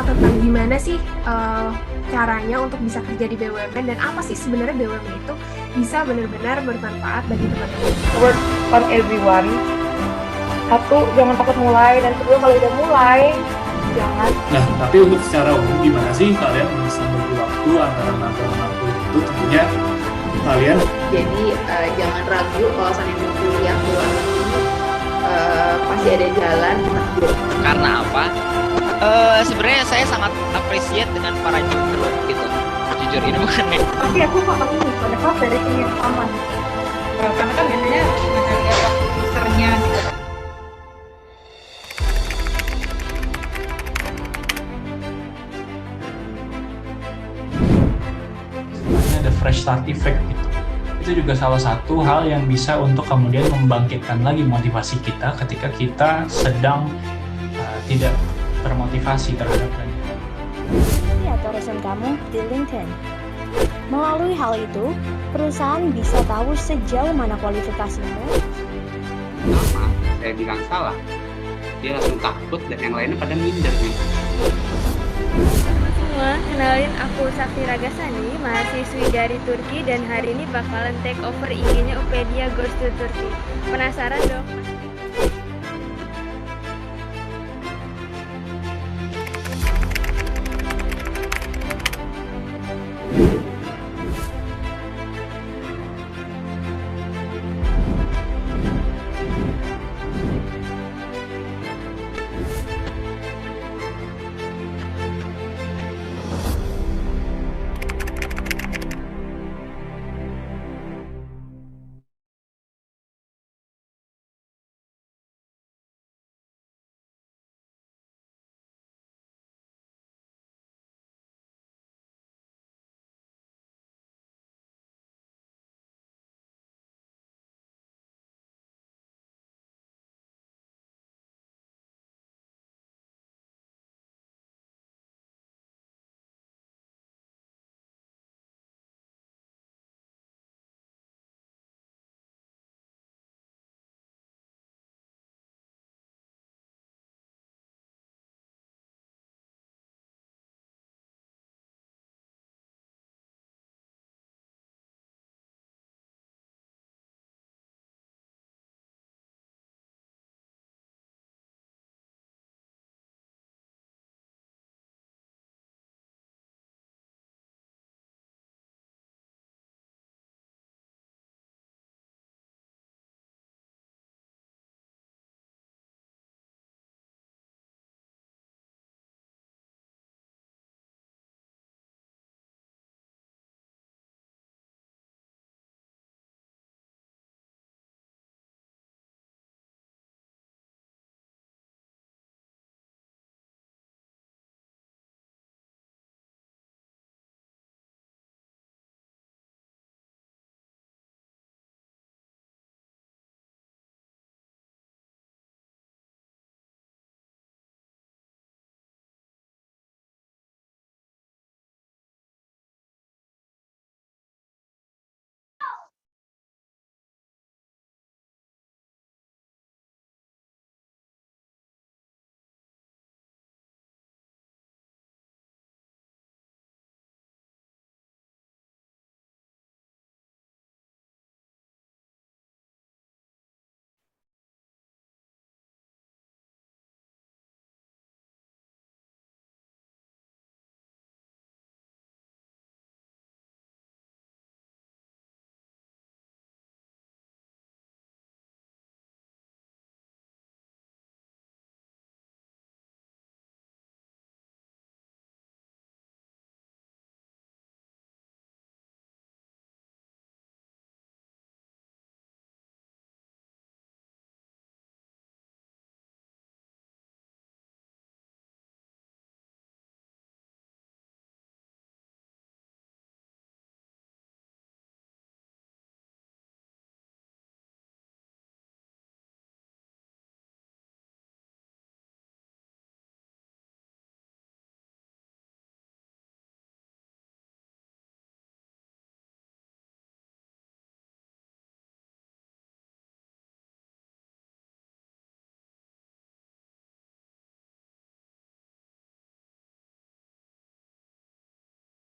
pertama tentang gimana sih caranya untuk bisa kerja di BUMN dan apa sih sebenarnya BUMN itu bisa benar-benar bermanfaat bagi teman-teman. Work on everyone. Satu, jangan takut mulai, dan kedua kalau udah mulai, jangan. Nah, tapi untuk secara umum gimana sih kalian bisa bagi waktu antara magang dan kuliah itu tentunya kalian Jadi jangan ragu kalau sambil mau kuliah di luar negeri pasti ada jalan takdir. Karena apa? Sebenarnya saya sangat appreciate dengan para junior gitu. Jujur ini bukan Tapi aku kok ini, padahal dari sini yang aman. Karena kan biasanya ada usernya gitu. ada fresh start effect gitu. Itu juga salah satu hal yang bisa untuk kemudian membangkitkan lagi motivasi kita ketika kita sedang tidak termotivasi terhadap kerjaan. Lihat resume kamu di LinkedIn. Melalui hal itu, perusahaan bisa tahu sejauh mana kualifikasimu. Sama, saya bilang salah. Dia langsung takut dan yang lainnya pada minder nih. Semua, kenalin aku Sakti Ragasani, mahasiswi dari Turki dan hari ini bakalan take over IG-nya Upedia Goes to Turkey. Penasaran dong?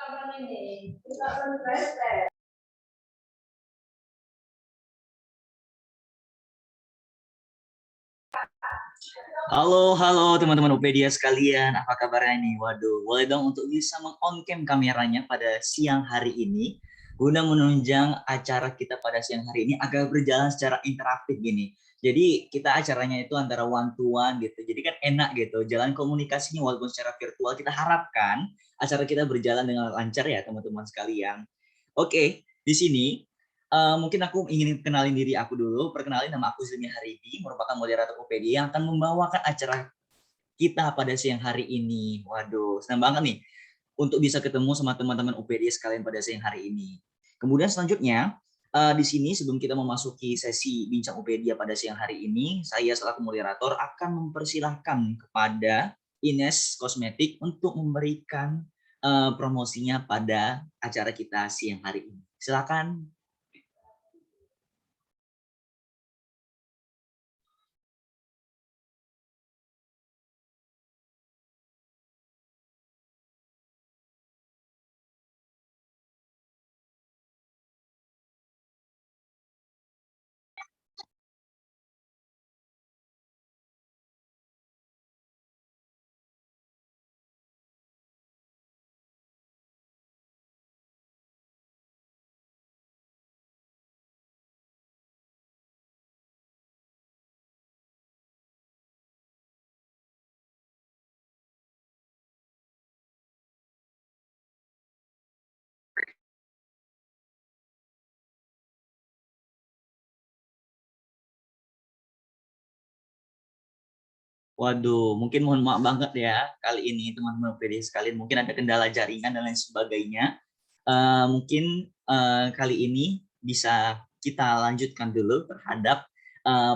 Halo teman-teman Upedia sekalian, apa kabarnya nih? Waduh, boleh dong untuk bisa meng-on-cam kameranya pada siang hari ini guna menunjang acara kita pada siang hari ini agar berjalan secara interaktif gini. Jadi kita acaranya itu antara one to one gitu, jadi kan enak gitu, jalan komunikasinya walaupun secara virtual. Kita harapkan acara kita berjalan dengan lancar ya teman-teman sekalian. Oke, di sini mungkin aku ingin kenalin diri aku dulu. Perkenalin, nama aku Zilmi Haribi, merupakan moderator UPD yang akan membawakan acara kita pada siang hari ini. Waduh, senang banget nih untuk bisa ketemu sama teman-teman UPD sekalian pada siang hari ini. Kemudian selanjutnya, di sini sebelum kita memasuki sesi bincang UPD pada siang hari ini, saya selaku moderator akan mempersilahkan kepada Ines Kosmetik untuk memberikan promosinya pada acara kita siang hari ini. Silakan. Waduh, mungkin mohon maaf banget ya kali ini teman-teman UPD sekalian, mungkin ada kendala jaringan dan lain sebagainya. Mungkin kali ini bisa kita lanjutkan dulu terhadap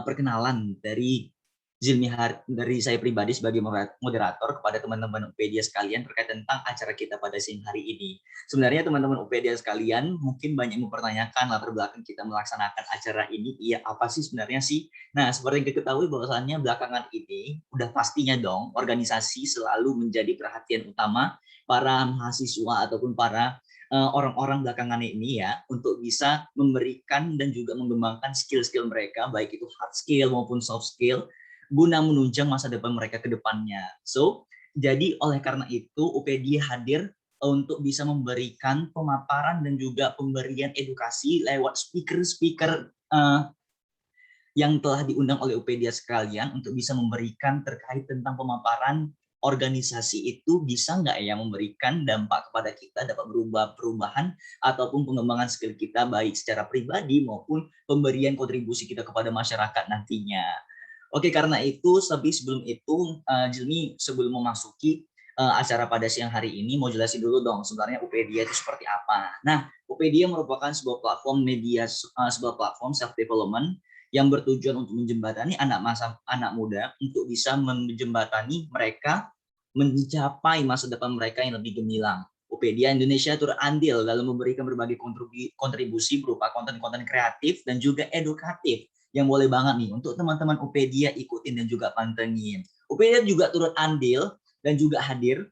perkenalan dari dari saya pribadi sebagai moderator kepada teman-teman UPD sekalian terkait tentang acara kita pada siang hari ini. Sebenarnya teman-teman UPD sekalian mungkin banyak mempertanyakan latar belakang kita melaksanakan acara ini, iya apa sih sebenarnya sih? Nah, seperti yang kita ketahui bahwasannya belakangan ini udah pastinya dong organisasi selalu menjadi perhatian utama para mahasiswa ataupun para orang-orang belakangan ini ya, untuk bisa memberikan dan juga mengembangkan skill-skill mereka, baik itu hard skill maupun soft skill, guna menunjang masa depan mereka ke depannya. So, jadi oleh karena itu UPD hadir untuk bisa memberikan pemaparan dan juga pemberian edukasi lewat speaker-speaker yang telah diundang oleh UPD sekalian untuk bisa memberikan terkait tentang pemaparan organisasi itu bisa nggak ya memberikan dampak kepada kita, dapat berubah perubahan ataupun pengembangan skill kita baik secara pribadi maupun pemberian kontribusi kita kepada masyarakat nantinya. Oke, karena itu, tapi sebelum itu, Jilmi sebelum memasuki acara pada siang hari ini, mau jelasin dulu dong sebenarnya Upedia itu seperti apa. Nah, Upedia merupakan sebuah platform media, sebuah platform self development yang bertujuan untuk menjembatani anak muda untuk bisa menjembatani mereka mencapai masa depan mereka yang lebih gemilang. Upedia Indonesia turut andil dalam memberikan berbagai kontribusi berupa konten-konten kreatif dan juga edukatif yang boleh banget nih untuk teman-teman Upedia ikutin dan juga pantengin. Upedia juga turut andil dan juga hadir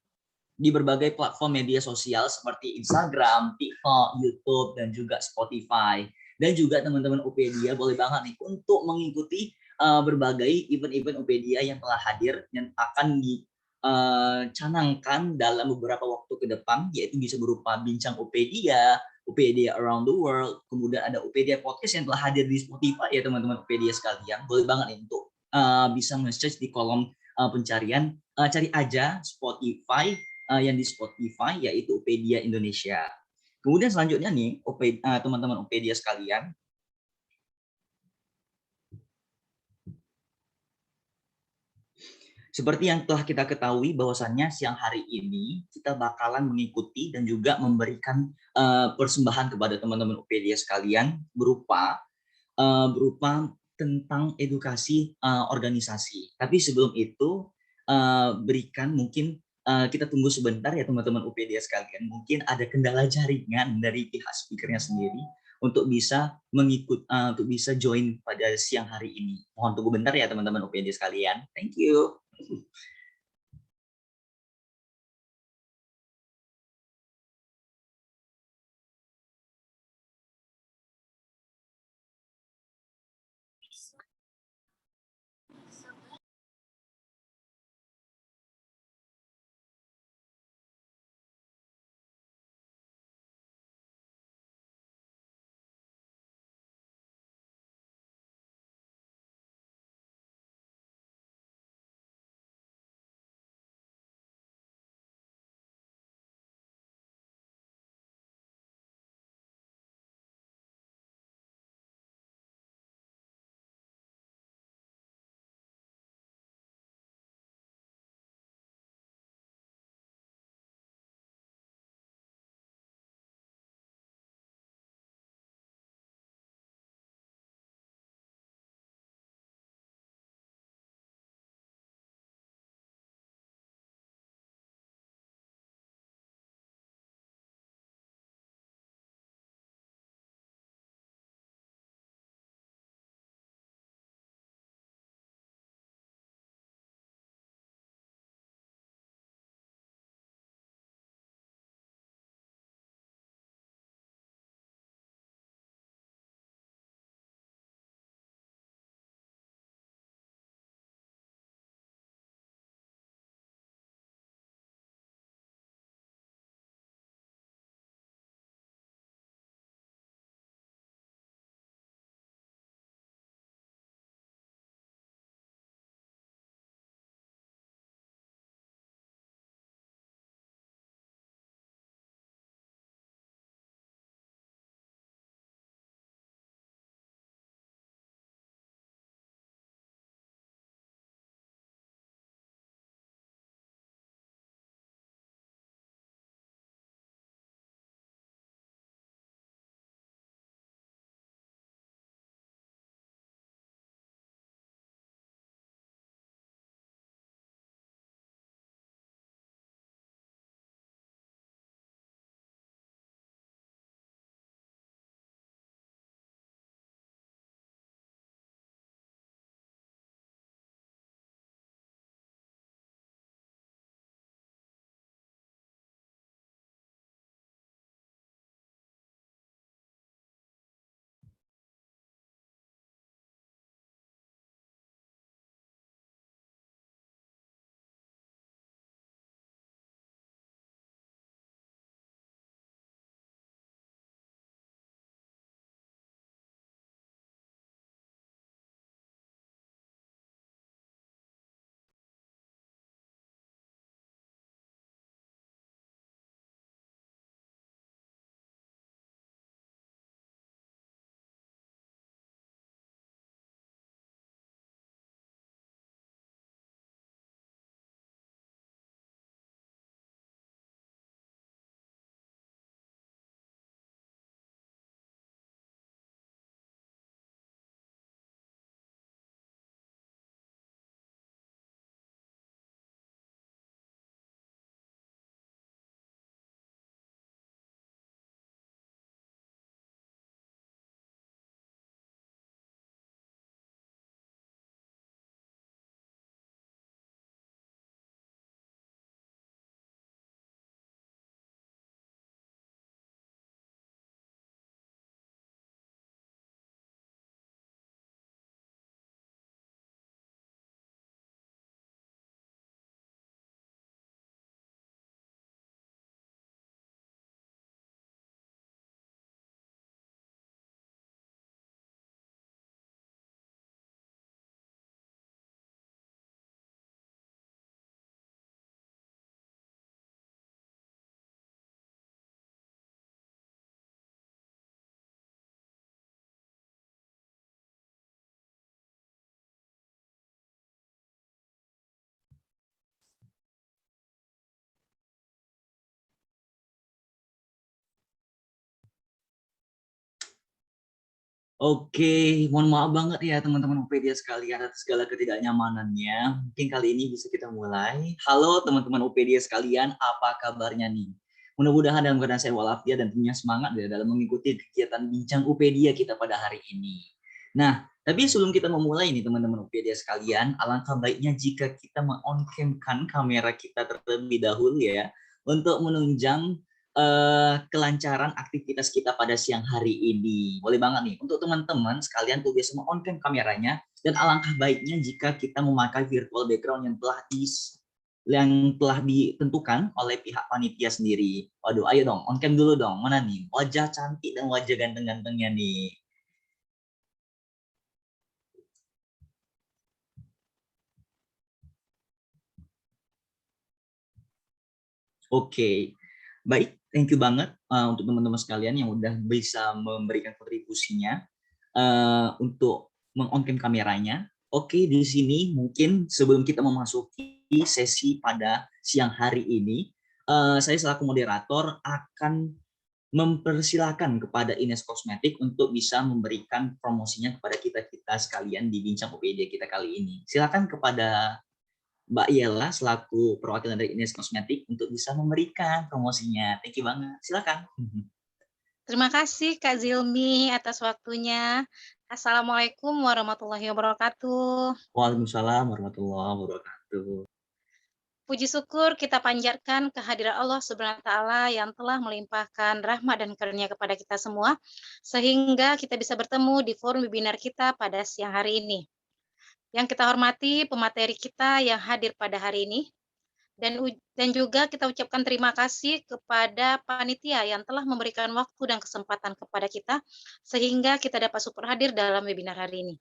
di berbagai platform media sosial seperti Instagram, TikTok, YouTube, dan juga Spotify. Dan juga teman-teman Upedia boleh banget nih untuk mengikuti berbagai event-event Upedia yang telah hadir dan akan dicanangkan dalam beberapa waktu ke depan, yaitu bisa berupa bincang Upedia, Upedia Around the World, kemudian ada Upedia Podcast yang telah hadir di Spotify ya teman-teman Upedia sekalian. Boleh banget nih untuk bisa nge-search di kolom pencarian, cari aja Spotify yang di Spotify yaitu Upedia Indonesia. Kemudian selanjutnya nih teman-teman Upedia sekalian, seperti yang telah kita ketahui bahwasannya siang hari ini kita bakalan mengikuti dan juga memberikan persembahan kepada teman-teman Upedia sekalian berupa tentang edukasi organisasi. Tapi sebelum itu berikan mungkin kita tunggu sebentar ya teman-teman Upedia sekalian. Mungkin ada kendala jaringan dari pihak speakernya sendiri untuk bisa untuk bisa join pada siang hari ini. Mohon tunggu bentar ya teman-teman Upedia sekalian. Thank you. Oke, mohon maaf banget ya teman-teman UPedia sekalian atas segala ketidaknyamanannya. Mungkin kali ini bisa kita mulai. Halo teman-teman UPedia sekalian, apa kabarnya nih? Mudah-mudahan dalam keadaan sehat walafiat dan punya semangat ya dalam mengikuti kegiatan bincang UPedia kita pada hari ini. Nah, tapi sebelum kita memulai nih teman-teman UPedia sekalian, alangkah baiknya jika kita men-on-cam-kan kamera kita terlebih dahulu ya, untuk menunjang kelancaran aktivitas kita pada siang hari ini. Boleh banget nih, untuk teman-teman sekalian tuh biasa on-cam kameranya, dan alangkah baiknya jika kita memakai virtual background yang telah ditentukan oleh pihak panitia sendiri. Waduh, ayo dong, on-cam dulu dong. Mana nih wajah cantik dan wajah ganteng-gantengnya nih? Oke, baik, thank you banget untuk teman-teman sekalian yang udah bisa memberikan kontribusinya untuk meng-on-cam kameranya. Oke, di sini mungkin sebelum kita memasuki sesi pada siang hari ini, saya selaku moderator akan mempersilahkan kepada Ines Kosmetik untuk bisa memberikan promosinya kepada kita-kita sekalian di Bincang UPedia kita kali ini. Silakan kepada Mbak Yela selaku perwakilan dari Ines Kosmetik untuk bisa memberikan promosinya. Thank you banget. Silakan. Terima kasih Kak Zilmi atas waktunya. Assalamualaikum warahmatullahi wabarakatuh. Waalaikumsalam warahmatullahi wabarakatuh. Puji syukur kita panjatkan kehadiran Allah Subhanahu wa taala yang telah melimpahkan rahmat dan karunia kepada kita semua sehingga kita bisa bertemu di forum webinar kita pada siang hari ini. Yang kita hormati pemateri kita yang hadir pada hari ini dan juga kita ucapkan terima kasih kepada panitia yang telah memberikan waktu dan kesempatan kepada kita sehingga kita dapat super hadir dalam webinar hari ini.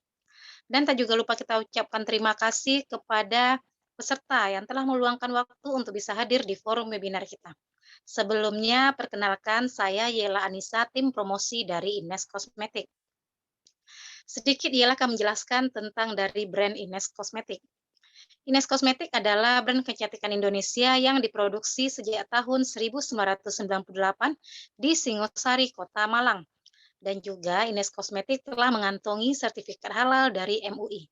Dan tak juga lupa kita ucapkan terima kasih kepada peserta yang telah meluangkan waktu untuk bisa hadir di forum webinar kita. Sebelumnya, perkenalkan saya Yela Anissa, tim promosi dari Ines Kosmetik. Sedikit Yela akan menjelaskan tentang dari brand Ines Kosmetik. Ines Kosmetik adalah brand kecantikan Indonesia yang diproduksi sejak tahun 1998 di Singosari, Kota Malang. Dan juga Ines Kosmetik telah mengantongi sertifikat halal dari MUI.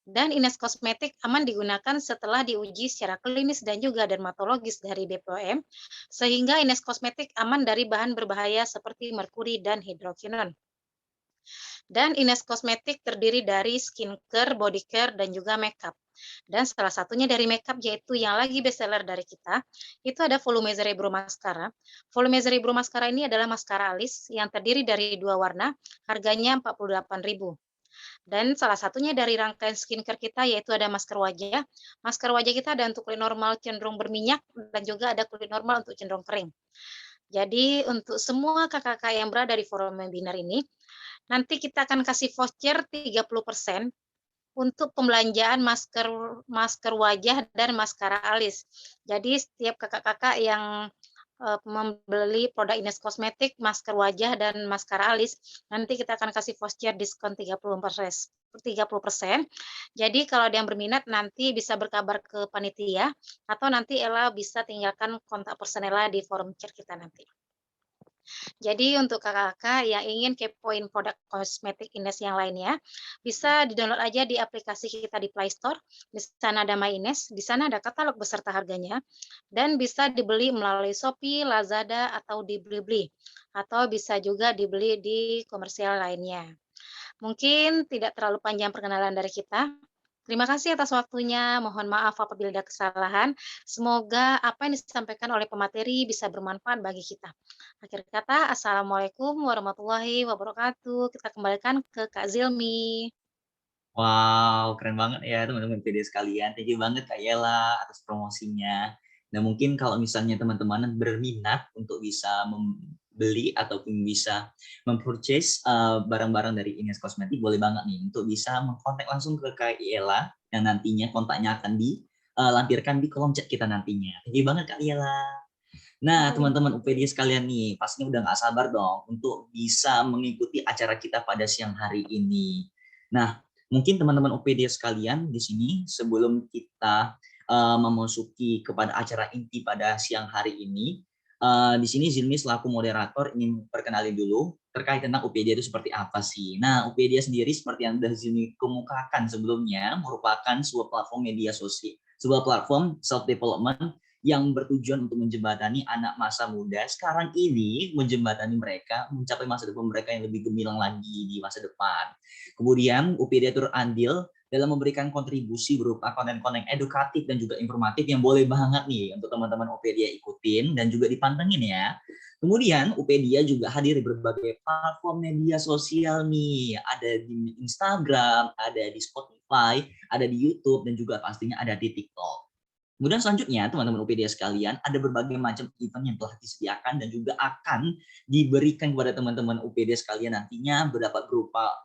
Dan Ines Kosmetik aman digunakan setelah diuji secara klinis dan juga dermatologis dari BPOM, sehingga Ines Kosmetik aman dari bahan berbahaya seperti merkuri dan hidrokinon. Dan Ines Kosmetik terdiri dari skincare, body care, dan juga makeup. Dan salah satunya dari makeup yaitu yang lagi bestseller dari kita, itu ada Volume Cerebro Mascara. Volume Cerebro Mascara ini adalah maskara alis yang terdiri dari 2 warna, harganya 48.000. Dan salah satunya dari rangkaian skincare kita yaitu ada masker wajah. Masker wajah kita ada untuk kulit normal cenderung berminyak dan juga ada kulit normal untuk cenderung kering. Jadi untuk semua kakak-kakak yang berada di forum webinar ini, nanti kita akan kasih voucher 30% untuk pembelanjaan masker wajah dan maskara alis. Jadi setiap kakak-kakak yang membeli produk Ines Kosmetik, masker wajah dan maskara alis, nanti kita akan kasih voucher diskon 30%. Jadi kalau ada yang berminat nanti bisa berkabar ke panitia atau nanti Ella bisa tinggalkan kontak person Ella di forum chat kita nanti. Jadi untuk kakak-kakak yang ingin kepoin produk kosmetik Ines yang lainnya, bisa di-download aja di aplikasi kita di Play Store. Di sana ada My Ines, di sana ada katalog beserta harganya, dan bisa dibeli melalui Shopee, Lazada, atau di Blibli, atau bisa juga dibeli di komersial lainnya. Mungkin tidak terlalu panjang perkenalan dari kita. Terima kasih atas waktunya. Mohon maaf apabila ada kesalahan. Semoga apa yang disampaikan oleh pemateri bisa bermanfaat bagi kita. Akhir kata, Assalamualaikum warahmatullahi wabarakatuh. Kita kembalikan ke Kak Zilmi. Wow, keren banget ya teman-teman UPedia sekalian. Thank you banget Kak Yela atas promosinya. Nah mungkin kalau misalnya teman-teman berminat untuk bisa membeli ataupun bisa mempurchase barang-barang dari Ines Kosmetik, boleh banget nih untuk bisa mengkontak langsung ke Kak Yela yang nantinya kontaknya akan dilampirkan di kolom chat kita nantinya. Thank you banget Kak Yela. Nah, teman-teman UPedia sekalian nih, pastinya udah nggak sabar dong untuk bisa mengikuti acara kita pada siang hari ini. Nah, mungkin teman-teman UPedia sekalian di sini sebelum kita memasuki kepada acara inti pada siang hari ini, Di sini Zilmi selaku moderator ingin perkenalin dulu terkait tentang Upedia itu seperti apa sih. Nah, Upedia sendiri seperti yang sudah Zilmi kemukakan sebelumnya merupakan sebuah platform media sosial, sebuah platform self development yang bertujuan untuk menjembatani anak masa muda sekarang ini, menjembatani mereka mencapai masa depan mereka yang lebih gemilang lagi di masa depan. Kemudian Upedia turut andil dalam memberikan kontribusi berupa konten-konten edukatif dan juga informatif yang boleh banget nih untuk teman-teman Upedia ikutin dan juga dipantengin ya. Kemudian Upedia juga hadir di berbagai platform media sosial nih, ada di Instagram, ada di Spotify, ada di YouTube, dan juga pastinya ada di TikTok. Kemudian selanjutnya teman-teman Upedia sekalian, ada berbagai macam event yang telah disediakan dan juga akan diberikan kepada teman-teman Upedia sekalian nantinya berupa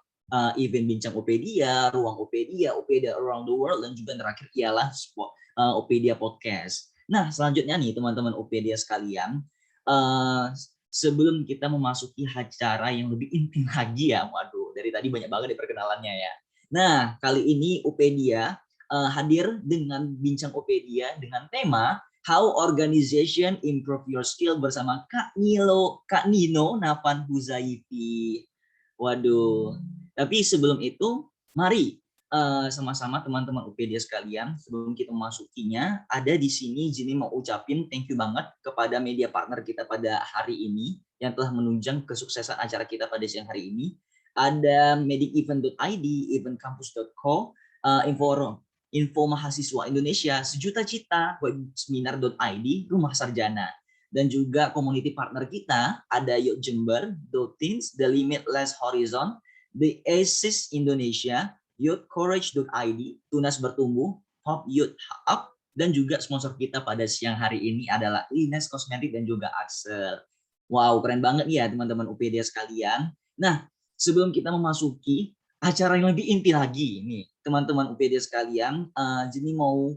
event bincang Upedia, ruang Upedia, Upedia around the world, dan juga terakhir ialah Upedia podcast. Nah, selanjutnya nih teman-teman Upedia sekalian, sebelum kita memasuki acara yang lebih intim lagi ya, waduh, dari tadi banyak banget di perkenalannya ya. Nah, kali ini Upedia hadir dengan bincang Upedia dengan tema How Organization Improve Your Skill bersama Kak Nino Nafan Huzaifi. Waduh, tapi sebelum itu, mari sama-sama teman-teman Upedia sekalian, sebelum kita memasukinya, ada di sini Jini mau ucapin thank you banget kepada media partner kita pada hari ini yang telah menunjang kesuksesan acara kita pada siang hari ini. Ada medicevent.id, eventcampus.co, Info Mahasiswa Indonesia, Sejuta Cita, webseminar.id, Rumah Sarjana. Dan juga community partner kita, ada Youth Jember, Dotins, The Limitless Horizon, The ASIS Indonesia, youthcourage.id, Tunas Bertumbuh, Pop Youth Up, dan juga sponsor kita pada siang hari ini adalah Ines Kosmetik dan juga Axel. Wow, keren banget ya teman-teman Upedia sekalian. Nah, sebelum kita memasuki acara yang lebih inti lagi nih, teman-teman Upedia sekalian, Jini mau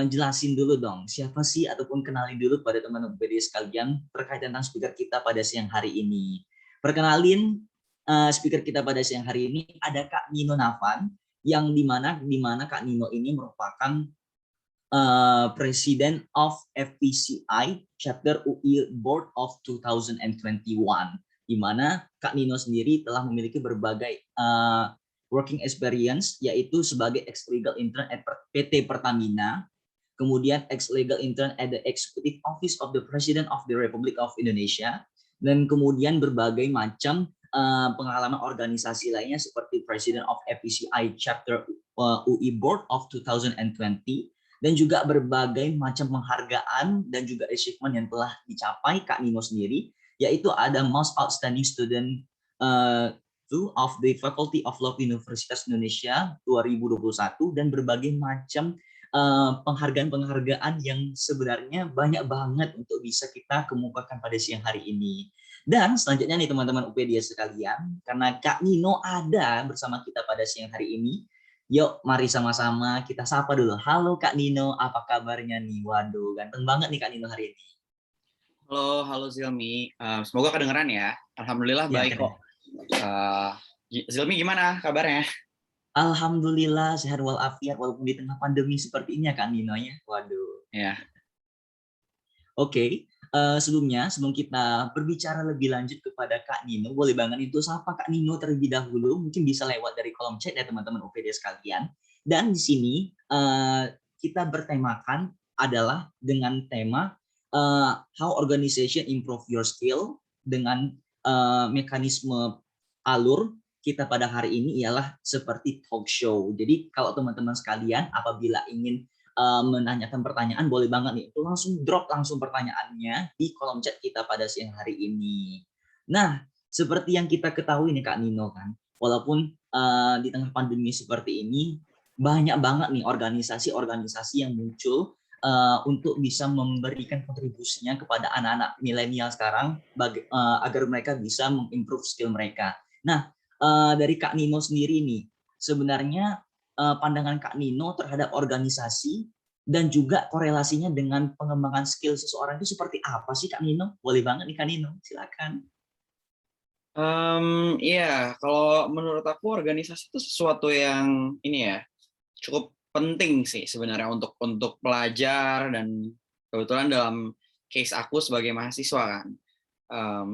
jelasin dulu dong, siapa sih ataupun kenalin dulu pada teman-teman Upedia sekalian terkait tentang speaker kita pada siang hari ini. Perkenalin speaker kita pada siang hari ini ada Kak Nino Nafan, yang dimana Kak Nino ini merupakan President of FPCI Chapter UI Board of 2021, di mana Kak Nino sendiri telah memiliki berbagai working experience, yaitu sebagai ex-legal intern at PT Pertamina, kemudian ex-legal intern at the Executive Office of the President of the Republic of Indonesia, dan kemudian berbagai macam pengalaman organisasi lainnya seperti President of FPCI Chapter UI Board of 2020, dan juga berbagai macam penghargaan dan juga achievement yang telah dicapai Kak Nino sendiri, yaitu ada Most Outstanding Student of the Faculty of Law Universitas Indonesia 2021, dan berbagai macam penghargaan-penghargaan yang sebenarnya banyak banget untuk bisa kita kemukakan pada siang hari ini. Dan selanjutnya nih teman-teman Upedia sekalian, karena Kak Nino ada bersama kita pada siang hari ini, yuk mari sama-sama kita sapa dulu. Halo Kak Nino, apa kabarnya nih? Waduh, ganteng banget nih Kak Nino hari ini. Halo Zilmi, semoga kedengeran ya. Alhamdulillah baik kok. Zilmi gimana kabarnya? Alhamdulillah sehat walafiat walaupun di tengah pandemi seperti ini ya Kak Nino ya. Waduh. Ya. Oke, sebelum kita berbicara lebih lanjut kepada Kak Nino, boleh banget itu sapa Kak Nino terlebih dahulu. Mungkin bisa lewat dari kolom chat ya teman-teman Upedia sekalian. Dan di sini kita bertemakan adalah dengan tema how organization improve your skill, dengan mekanisme alur kita pada hari ini ialah seperti talk show. Jadi kalau teman-teman sekalian apabila ingin menanyakan pertanyaan, boleh banget nih itu langsung drop langsung pertanyaannya di kolom chat kita pada siang hari ini. Nah, seperti yang kita ketahui nih Kak Nino kan, walaupun di tengah pandemi seperti ini banyak banget nih organisasi-organisasi yang muncul untuk bisa memberikan kontribusinya kepada anak-anak milenial sekarang agar mereka bisa mengimprove skill mereka. Nah, dari Kak Nino sendiri nih, sebenarnya pandangan Kak Nino terhadap organisasi dan juga korelasinya dengan pengembangan skill seseorang itu seperti apa sih Kak Nino? Boleh banget nih Kak Nino, silakan. Iya, kalau menurut aku organisasi itu sesuatu yang ini ya cukup penting sih sebenarnya untuk pelajar, dan kebetulan dalam case aku sebagai mahasiswa kan.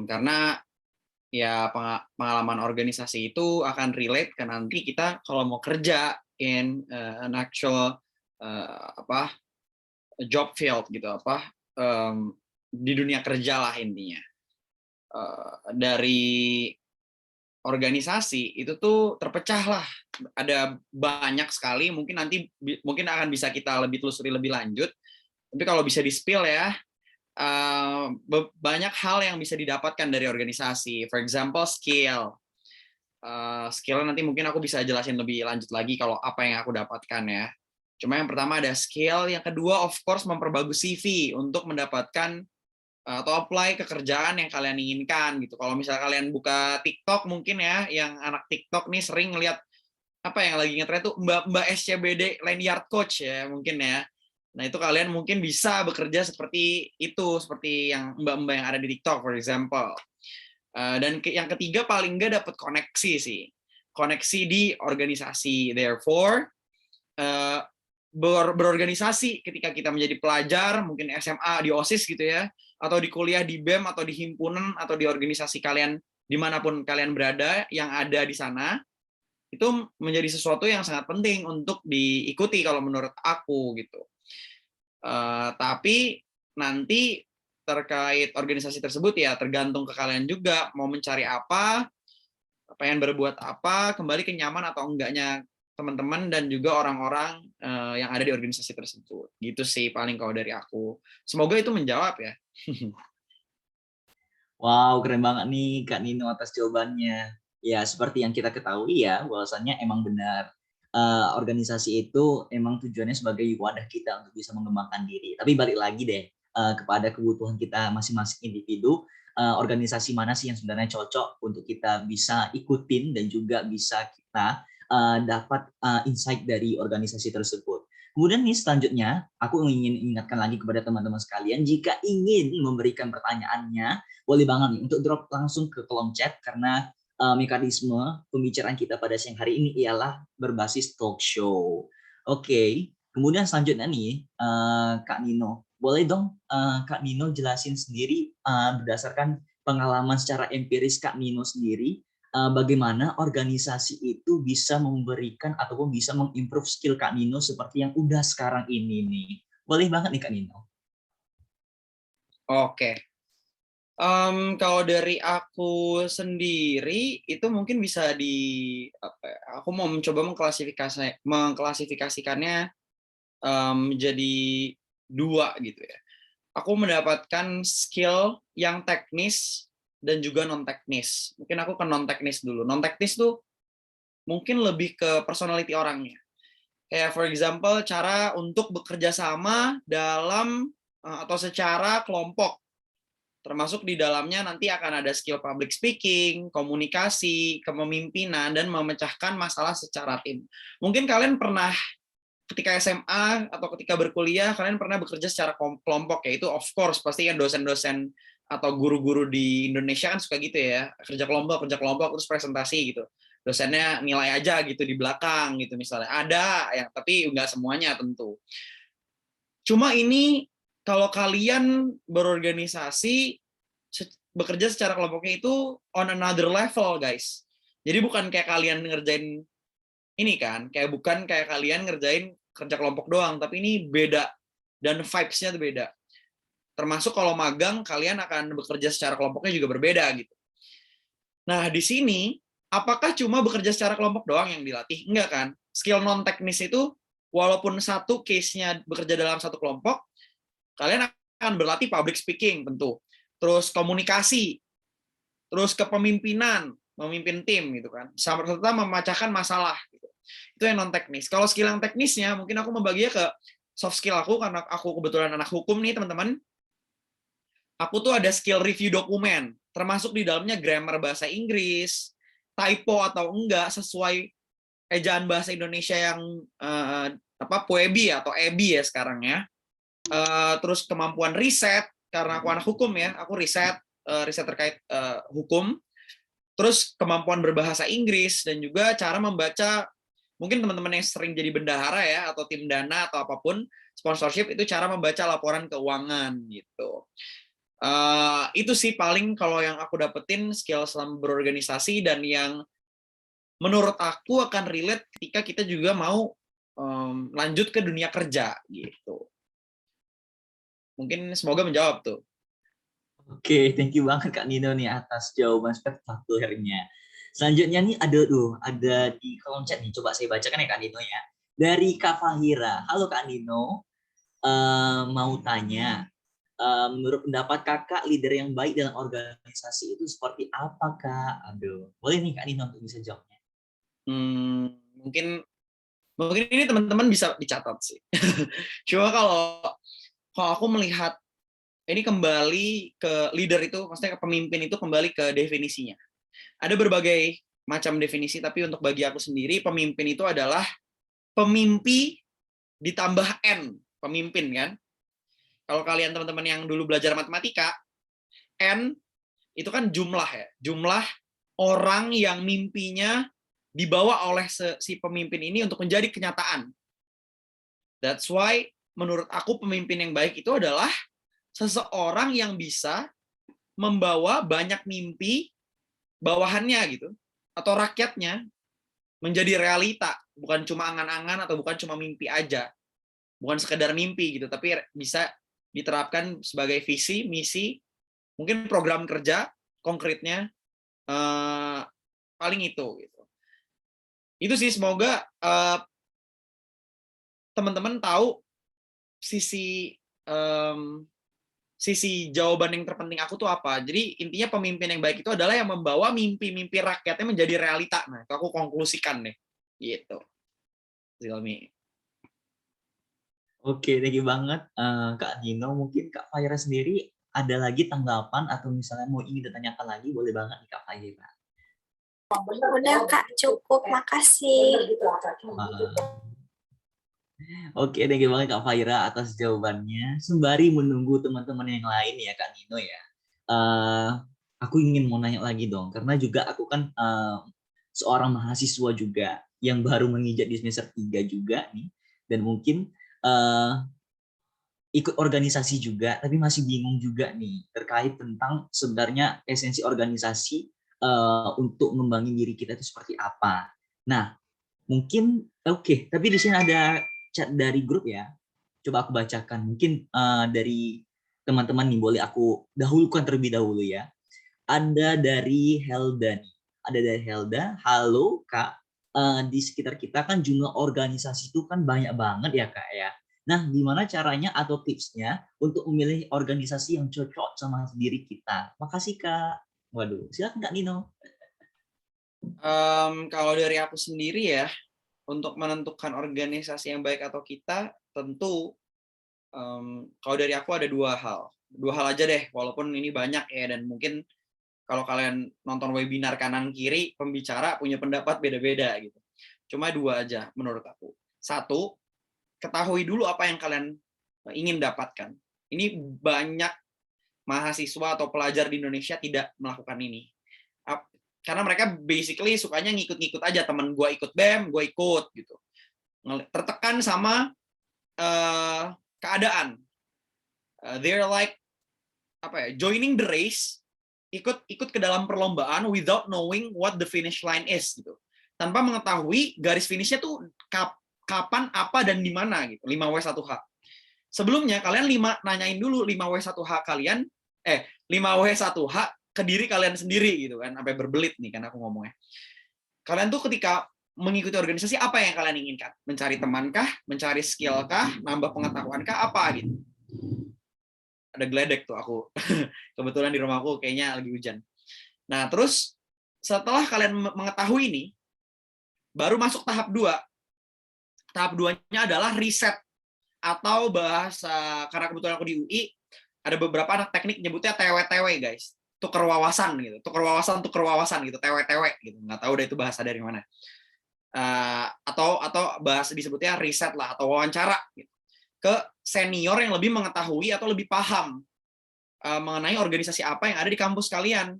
Karena ya pengalaman organisasi itu akan relate ke nanti kita kalau mau kerja in an actual job field gitu, di dunia kerja lah intinya. Dari organisasi itu tuh terpecah lah, ada banyak sekali, mungkin akan bisa kita lebih telusuri lebih lanjut, tapi kalau bisa di spill ya, banyak hal yang bisa didapatkan dari organisasi. For example, skill nanti mungkin aku bisa jelasin lebih lanjut lagi kalau apa yang aku dapatkan ya. Cuma yang pertama ada skill, yang kedua of course memperbagus CV untuk mendapatkan atau apply ke kerjaan yang kalian inginkan gitu. Kalau misalnya kalian buka TikTok mungkin ya, yang anak TikTok nih sering ngelihat apa yang lagi ngetren tuh Mbak SCBD Lanyard Coach ya mungkin ya. Nah itu kalian mungkin bisa bekerja seperti itu, seperti yang mbak-mbak yang ada di TikTok for example. Dan yang ketiga paling nggak dapat koneksi sih, koneksi di organisasi. Therefore berorganisasi ketika kita menjadi pelajar, mungkin SMA di OSIS gitu ya, atau di kuliah di BEM atau di himpunan atau di organisasi kalian dimanapun kalian berada yang ada di sana, itu menjadi sesuatu yang sangat penting untuk diikuti kalau menurut aku gitu. Tapi nanti terkait organisasi tersebut ya tergantung ke kalian juga mau mencari apa, pengen berbuat apa, kembali ke nyaman atau enggaknya teman-teman dan juga orang-orang yang ada di organisasi tersebut. Gitu sih paling kalau dari aku. Semoga itu menjawab ya. Wow, keren banget nih Kak Nino atas jawabannya. Ya, seperti yang kita ketahui ya, bahwasannya emang benar organisasi itu emang tujuannya sebagai wadah kita untuk bisa mengembangkan diri. Tapi balik lagi deh kepada kebutuhan kita masing-masing individu, organisasi mana sih yang sebenarnya cocok untuk kita bisa ikutin dan juga bisa kita dapat insight dari organisasi tersebut. Kemudian nih selanjutnya, aku ingin ingatkan lagi kepada teman-teman sekalian, jika ingin memberikan pertanyaannya, boleh banget nih untuk drop langsung ke kolom chat, karena mekanisme pembicaraan kita pada siang hari ini ialah berbasis talk show. Oke, kemudian selanjutnya nih, Kak Nino, boleh dong Kak Nino jelasin sendiri berdasarkan pengalaman secara empiris Kak Nino sendiri, bagaimana organisasi itu bisa memberikan ataupun bisa mengimprove skill Kak Nino seperti yang udah sekarang ini nih. Boleh banget nih Kak Nino. Oke. Kalau dari aku sendiri itu mungkin bisa aku mau mencoba mengklasifikasikannya menjadi dua gitu ya. Aku mendapatkan skill yang teknis dan juga non teknis. Mungkin aku ke non teknis dulu. Non teknis tuh mungkin lebih ke personality orangnya. Kayak for example cara untuk bekerja sama dalam atau secara kelompok. Termasuk di dalamnya nanti akan ada skill public speaking, komunikasi, kepemimpinan, dan memecahkan masalah secara tim. Mungkin kalian pernah ketika SMA atau ketika berkuliah, kalian pernah bekerja secara kelompok, yaitu of course, pasti kan dosen-dosen atau guru-guru di Indonesia kan suka gitu ya, kerja kelompok, terus presentasi gitu. Dosennya nilai aja gitu di belakang gitu misalnya. Ada, ya, tapi nggak semuanya tentu. Cuma ini, kalau kalian berorganisasi, bekerja secara kelompoknya itu on another level, guys. Jadi bukan kayak kalian ngerjain ini kan, bukan kayak kalian ngerjain kerja kelompok doang, tapi ini beda. Dan vibes-nya tuh beda. Termasuk kalau magang, kalian akan bekerja secara kelompoknya juga berbeda gitu. Nah, di sini, apakah cuma bekerja secara kelompok doang yang dilatih? Enggak kan? Skill non-teknis itu, walaupun satu case-nya bekerja dalam satu kelompok, kalian akan berlatih public speaking tentu, terus komunikasi, terus kepemimpinan, memimpin tim gitu kan, serta memecahkan masalah gitu. Itu yang non teknis. Kalau skill yang teknisnya mungkin aku membaginya ke soft skill aku, karena aku kebetulan anak hukum nih teman-teman. Aku tuh ada skill review dokumen, termasuk di dalamnya grammar bahasa Inggris, typo atau enggak sesuai ejaan bahasa Indonesia yang POEBI atau EBI ya sekarang ya. Terus kemampuan riset, karena aku anak hukum ya, aku riset terkait hukum. Terus kemampuan berbahasa Inggris dan juga cara membaca, mungkin teman-teman yang sering jadi bendahara ya atau tim dana atau apapun, sponsorship itu cara membaca laporan keuangan gitu. Itu sih paling kalau yang aku dapetin skill selama berorganisasi, dan yang menurut aku akan relate ketika kita juga mau lanjut ke dunia kerja gitu. Mungkin semoga menjawab tuh. Oke, thank you banget Kak Nino nih atas jawaban spektakulernya. Selanjutnya nih ada di kolom chat nih, coba saya bacakan ya Kak Nino ya. Dari Kak Fahira. Halo Kak Nino, mau tanya, menurut pendapat Kakak leader yang baik dalam organisasi itu seperti apa Kak? Aduh, boleh nih Kak Nino untuk bisa jawabnya. Mungkin ini teman-teman bisa dicatat sih. Cuma kalau aku melihat ini kembali ke leader itu, maksudnya ke pemimpin itu kembali ke definisinya. Ada berbagai macam definisi, tapi untuk bagi aku sendiri, pemimpin itu adalah pemimpi ditambah N, pemimpin kan. Kalau kalian teman-teman yang dulu belajar matematika, N itu kan jumlah ya, jumlah orang yang mimpinya dibawa oleh si pemimpin ini untuk menjadi kenyataan. That's why menurut aku pemimpin yang baik itu adalah seseorang yang bisa membawa banyak mimpi bawahannya gitu, atau rakyatnya menjadi realita, bukan cuma angan-angan atau bukan cuma mimpi aja, bukan sekedar mimpi gitu, tapi bisa diterapkan sebagai visi, misi, mungkin program kerja konkretnya, paling itu gitu. Itu sih, semoga teman-teman tahu sisi jawaban yang terpenting aku tuh apa. Jadi intinya pemimpin yang baik itu adalah yang membawa mimpi-mimpi rakyatnya menjadi realita. Nah, itu aku konklusikan deh. Gitu. Zilmi. Oke, thank you banget Kak Nino. Mungkin Kak Fahira sendiri ada lagi tanggapan atau misalnya mau ingin ditanyakan lagi, boleh banget nih Kak Fahira. Udah Kak, cukup. Makasih. Oke, thank you banget Kak Fahira atas jawabannya. Sembari menunggu teman-teman yang lain ya Kak Nino ya. Aku ingin mau nanya lagi dong, karena juga aku kan seorang mahasiswa juga yang baru menginjak di semester 3 juga nih, dan mungkin ikut organisasi juga, tapi masih bingung juga nih terkait tentang sebenarnya esensi organisasi untuk membangun diri kita itu seperti apa. Nah, mungkin oke, tapi di sini ada chat dari grup ya. Coba aku bacakan. Mungkin dari teman-teman nih, boleh aku dahulukan terlebih dahulu ya. Ada dari Helda nih. Ada dari Helda. Halo Kak. Di sekitar kita kan jumlah organisasi itu kan banyak banget ya Kak ya. Nah, gimana caranya atau tipsnya untuk memilih organisasi yang cocok sama diri kita? Makasih Kak. Waduh, silakan Kak Nino. Kalau dari aku sendiri ya, untuk menentukan organisasi yang baik atau kita, tentu kalau dari aku ada dua hal aja deh, walaupun ini banyak ya, dan mungkin kalau kalian nonton webinar kanan kiri, pembicara punya pendapat beda-beda gitu. Cuma dua aja menurut aku. Satu, ketahui dulu apa yang kalian ingin dapatkan. Ini banyak mahasiswa atau pelajar di Indonesia tidak melakukan ini. Karena mereka basically sukanya ngikut-ngikut aja, teman gue ikut BEM, gue ikut gitu. Tertekan sama keadaan. They're like joining the race, ikut ke dalam perlombaan without knowing what the finish line is gitu. Tanpa mengetahui garis finishnya tuh kapan, apa, dan di mana gitu. 5W1H. Sebelumnya kalian nanyain dulu 5W1H kalian, 5W1H ke diri kalian sendiri gitu kan, sampai berbelit nih kan aku ngomongnya. Kalian tuh ketika mengikuti organisasi, apa yang kalian inginkan? Mencari teman kah? Mencari skill kah? Nambah pengetahuan kah? Apa gitu? Ada geledek tuh aku. Kebetulan di rumahku kayaknya lagi hujan. Nah, terus setelah kalian mengetahui ini, baru masuk tahap 2. Tahap 2-nya adalah riset, atau bahasa, karena kebetulan aku di UI, ada beberapa anak teknik nyebutnya TW-TW guys. Tuker wawasan gitu, tuker wawasan gitu, TW-TW gitu, nggak tahu deh itu bahasa dari mana. Atau bahasa disebutnya riset lah, atau wawancara gitu, ke senior yang lebih mengetahui atau lebih paham mengenai organisasi apa yang ada di kampus kalian.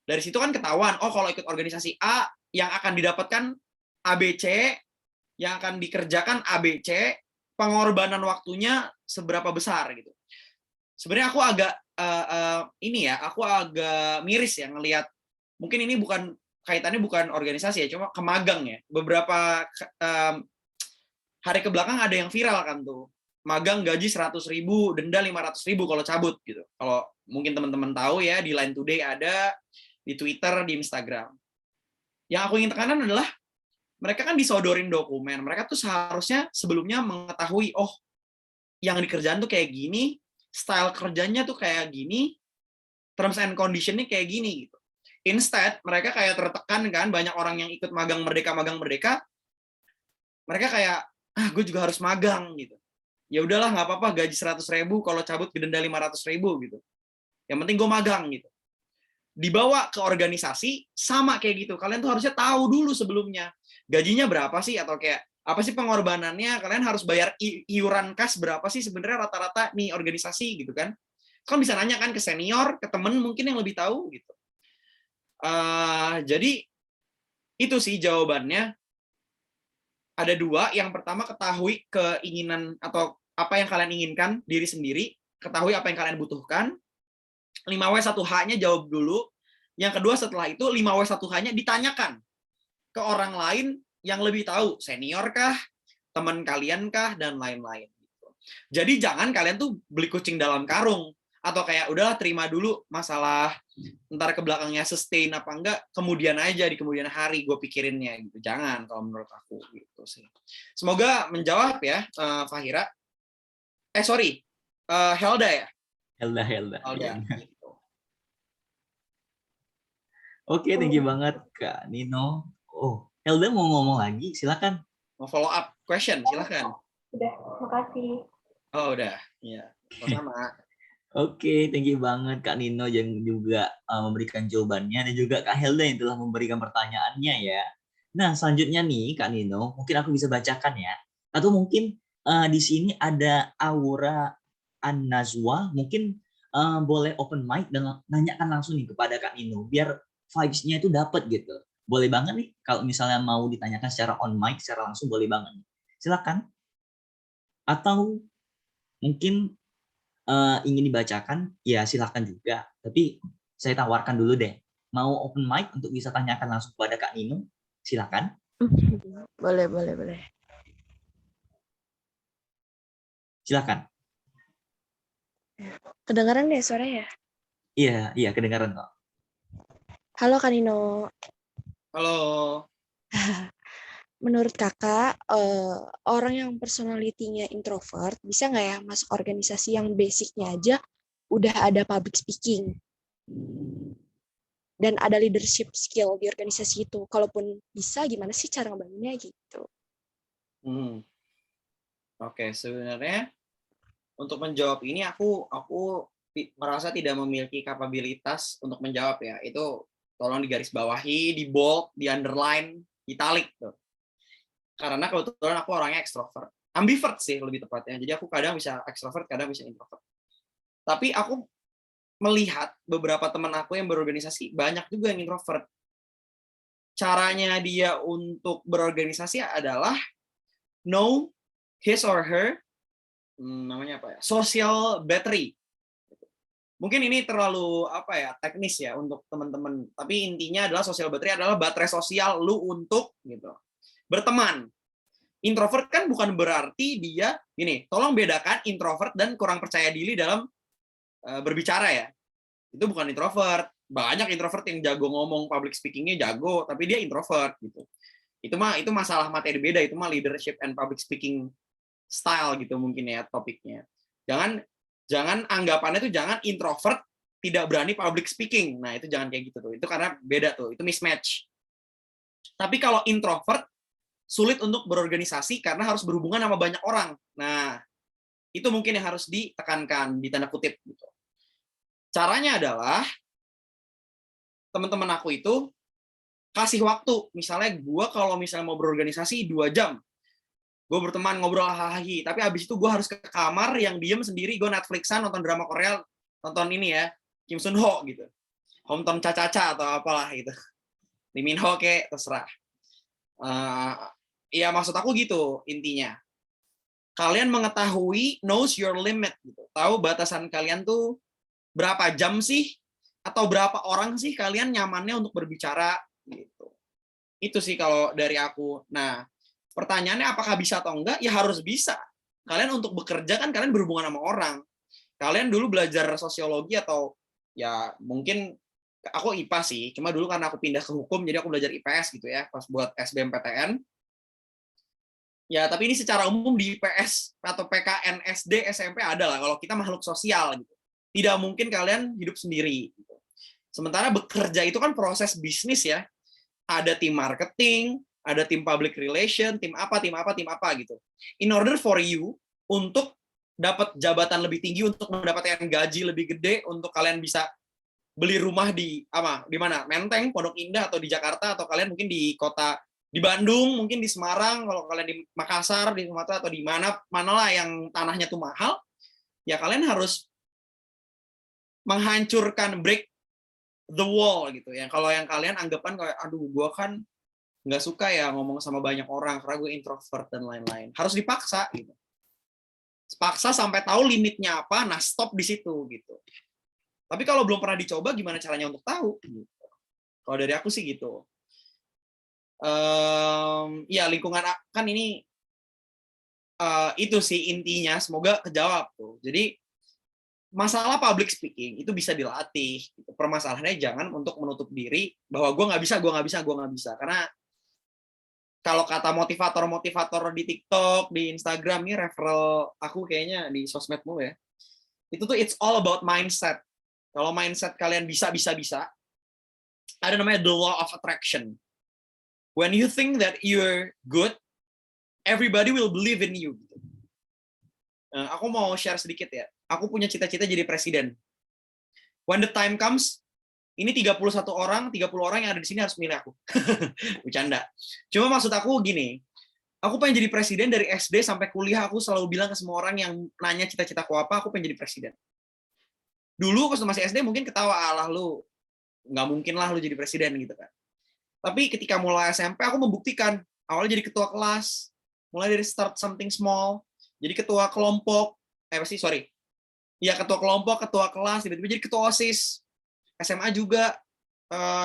Dari situ kan ketahuan, oh kalau ikut organisasi A yang akan didapatkan ABC, yang akan dikerjakan ABC, pengorbanan waktunya seberapa besar gitu. Sebenarnya aku agak aku agak miris ya ngelihat, mungkin ini bukan kaitannya bukan organisasi ya, cuma ke magang ya. Beberapa hari ke belakang ada yang viral kan tuh, magang gaji 100.000, denda 500.000 kalau cabut gitu. Kalau mungkin teman-teman tahu ya, di Line Today ada, di Twitter, di Instagram. Yang aku ingin tekanan adalah mereka kan disodorin dokumen, mereka tuh seharusnya sebelumnya mengetahui, oh yang dikerjaan tuh kayak gini, style kerjanya tuh kayak gini, terms and condition-nya kayak gini gitu. Instead, mereka kayak tertekan kan, banyak orang yang ikut magang merdeka, mereka kayak, gue juga harus magang gitu. Ya udahlah, nggak apa-apa, gaji 100.000, kalau cabut denda 500.000 gitu. Yang penting gue magang gitu. Dibawa ke organisasi, sama kayak gitu. Kalian tuh harusnya tahu dulu sebelumnya, gajinya berapa sih, atau kayak, apa sih pengorbanannya, kalian harus bayar iuran kas berapa sih sebenarnya rata-rata nih organisasi gitu kan. Kan bisa nanya kan ke senior, ke temen mungkin yang lebih tahu gitu. Jadi itu sih jawabannya. Ada dua. Yang pertama, ketahui keinginan atau apa yang kalian inginkan diri sendiri, ketahui apa yang kalian butuhkan. 5W1H-nya jawab dulu. Yang kedua, setelah itu 5W1H-nya ditanyakan ke orang lain yang lebih tahu, senior kah, teman kalian kah, dan lain-lain. Jadi jangan kalian tuh beli kucing dalam karung, atau kayak udahlah terima dulu masalah ntar ke belakangnya sustain apa enggak, kemudian aja di kemudian hari gue pikirinnya gitu. Jangan, kalau menurut aku gitu sih. Semoga menjawab ya, Fahira. Helda ya. Helda. Iya. Gitu. Oke, thank you banget Kak Nino. Oh, Helda mau ngomong lagi, silakan. Mau follow up question, silakan. Udah, makasih. Oh udah, iya. Sama. Oke, thank you banget Kak Nino yang juga memberikan jawabannya, dan juga Kak Helda yang telah memberikan pertanyaannya ya. Nah, selanjutnya nih Kak Nino, mungkin aku bisa bacakan ya. Atau mungkin di sini ada Aura An-Nazwa, mungkin boleh open mic dan nanyakan langsung nih kepada Kak Nino, biar vibes-nya itu dapat gitu. Boleh banget nih, kalau misalnya mau ditanyakan secara on mic, secara langsung boleh banget. Silakan. Atau mungkin ingin dibacakan, ya silakan juga. Tapi saya tawarkan dulu deh. Mau open mic untuk bisa tanyakan langsung kepada Kak Nino? Silakan. Boleh. Silakan. Kedengaran deh suaranya? Iya, kedengaran kok. Halo Kak Nino. Halo. Menurut kakak, orang yang personality-nya introvert, bisa nggak ya masuk organisasi yang basicnya aja udah ada public speaking? Dan ada leadership skill di organisasi itu. Kalaupun bisa, gimana sih cara ngebangunnya gitu? Oke, sebenarnya untuk menjawab ini aku merasa tidak memiliki kapabilitas untuk menjawab ya. Itu tolong digarisbawahi, di bold, di underline, italic tuh. Karena kebetulan aku orangnya ekstrovert. Ambivert sih lebih tepatnya. Jadi aku kadang bisa ekstrovert, kadang bisa introvert. Tapi aku melihat beberapa teman aku yang berorganisasi, banyak juga yang introvert. Caranya dia untuk berorganisasi adalah know his or her, namanya apa ya, social battery. Mungkin ini terlalu teknis ya untuk teman-teman. Tapi intinya adalah social battery adalah baterai sosial lu untuk gitu berteman. Introvert kan bukan berarti dia ini. Tolong bedakan introvert dan kurang percaya diri dalam berbicara ya. Itu bukan introvert. Banyak introvert yang jago ngomong, public speaking-nya jago, tapi dia introvert gitu. Itu masalah materi beda. Itu mah leadership and public speaking style gitu mungkin ya topiknya. Jangan anggapannya tuh jangan introvert tidak berani public speaking. Nah, itu jangan kayak gitu tuh. Itu karena beda tuh. Itu mismatch. Tapi kalau introvert sulit untuk berorganisasi karena harus berhubungan sama banyak orang. Nah, itu mungkin yang harus ditekankan di tanda kutip gitu. Caranya adalah teman-teman aku itu kasih waktu. Misalnya gue kalau misalnya mau berorganisasi 2 jam, gue berteman ngobrol hahaha, tapi habis itu gue harus ke kamar yang diem sendiri, gue Netflixan nonton drama Korea, nonton ini ya, Kim Sun Ho gitu, Hometown Cha-Cha-Cha atau apalah gitu, Lee Min Ho kayak terserah. Ya maksud aku gitu intinya. kalian mengetahui knows your limit gitu. Tahu batasan kalian tuh berapa jam sih atau berapa orang sih kalian nyamannya untuk berbicara gitu. Itu sih kalau dari aku. Nah, pertanyaannya apakah bisa atau enggak? Ya harus bisa. Kalian untuk bekerja kan kalian berhubungan sama orang. Kalian dulu belajar sosiologi atau ya mungkin aku IPA sih, cuma dulu karena aku pindah ke hukum jadi aku belajar IPS gitu ya, pas buat SBMPTN. Ya, tapi ini secara umum di IPS atau PKN SD, SMP ada lah kalau kita makhluk sosial gitu. Tidak mungkin kalian hidup sendiri gitu. Sementara bekerja itu kan proses bisnis ya. Ada tim marketing, ada tim public relation, tim apa gitu. In order for you untuk dapat jabatan lebih tinggi, untuk mendapatkan gaji lebih gede, untuk kalian bisa beli rumah di mana? Menteng, Pondok Indah atau di Jakarta, atau kalian mungkin di kota di Bandung, mungkin di Semarang, kalau kalian di Makassar, di Sumatera atau di manalah yang tanahnya tuh mahal, ya kalian harus menghancurkan, break the wall gitu ya. Kalau yang kalian anggapan kayak aduh gua kan nggak suka ya ngomong sama banyak orang karena gue introvert dan lain-lain. Harus dipaksa gitu. Paksa sampai tahu limitnya apa, nah stop di situ gitu. Tapi kalau belum pernah dicoba, gimana caranya untuk tahu? Gitu. Kalau dari aku sih gitu. Ya lingkungan kan ini itu sih intinya. Semoga kejawab tuh. Jadi masalah public speaking itu bisa dilatih. Gitu. Permasalahannya jangan untuk menutup diri bahwa gue nggak bisa. Karena kalau kata motivator di TikTok, di Instagram, ini referral aku kayaknya di sosmed mulu ya. Itu tuh it's all about mindset. Kalau mindset kalian bisa, ada namanya the law of attraction. When you think that you're good, everybody will believe in you. Aku mau share sedikit ya. Aku punya cita-cita jadi presiden. When the time comes, ini 30 orang yang ada di sini harus milih aku. Bercanda. Cuma maksud aku gini, aku pengen jadi presiden dari SD sampai kuliah, aku selalu bilang ke semua orang yang nanya cita-citaku apa, aku pengen jadi presiden. Dulu pas masih SD mungkin ketawa, alah lu, nggak mungkin lah lu jadi presiden gitu kan. Tapi ketika mulai SMP, aku membuktikan. Awalnya jadi ketua kelas, mulai dari start something small, jadi ketua kelompok, ketua kelompok, ketua kelas, tiba-tiba jadi ketua OSIS. SMA juga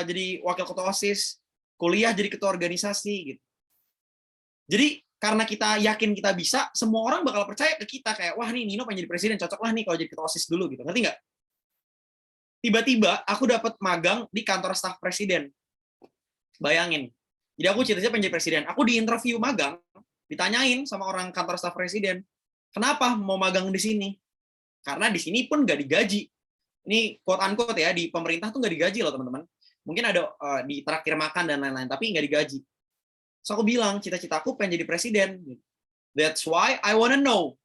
jadi wakil ketua OSIS, kuliah jadi ketua organisasi gitu. Jadi karena kita yakin kita bisa, semua orang bakal percaya ke kita kayak wah nih Nino pengen jadi presiden, cocok lah nih kalau jadi ketua OSIS dulu gitu. Ngerti nggak? Tiba-tiba aku dapat magang di kantor staf presiden. Bayangin. Jadi aku cita-cita pengen jadi presiden. Aku di interview magang, ditanyain sama orang kantor staf presiden, kenapa mau magang di sini? Karena di sini pun nggak digaji. Ini quote unquote ya, di pemerintah tuh nggak digaji loh teman-teman. Mungkin ada di traktir makan dan lain-lain, tapi nggak digaji. So aku bilang cita-citaku pengen jadi presiden. That's why I wanna know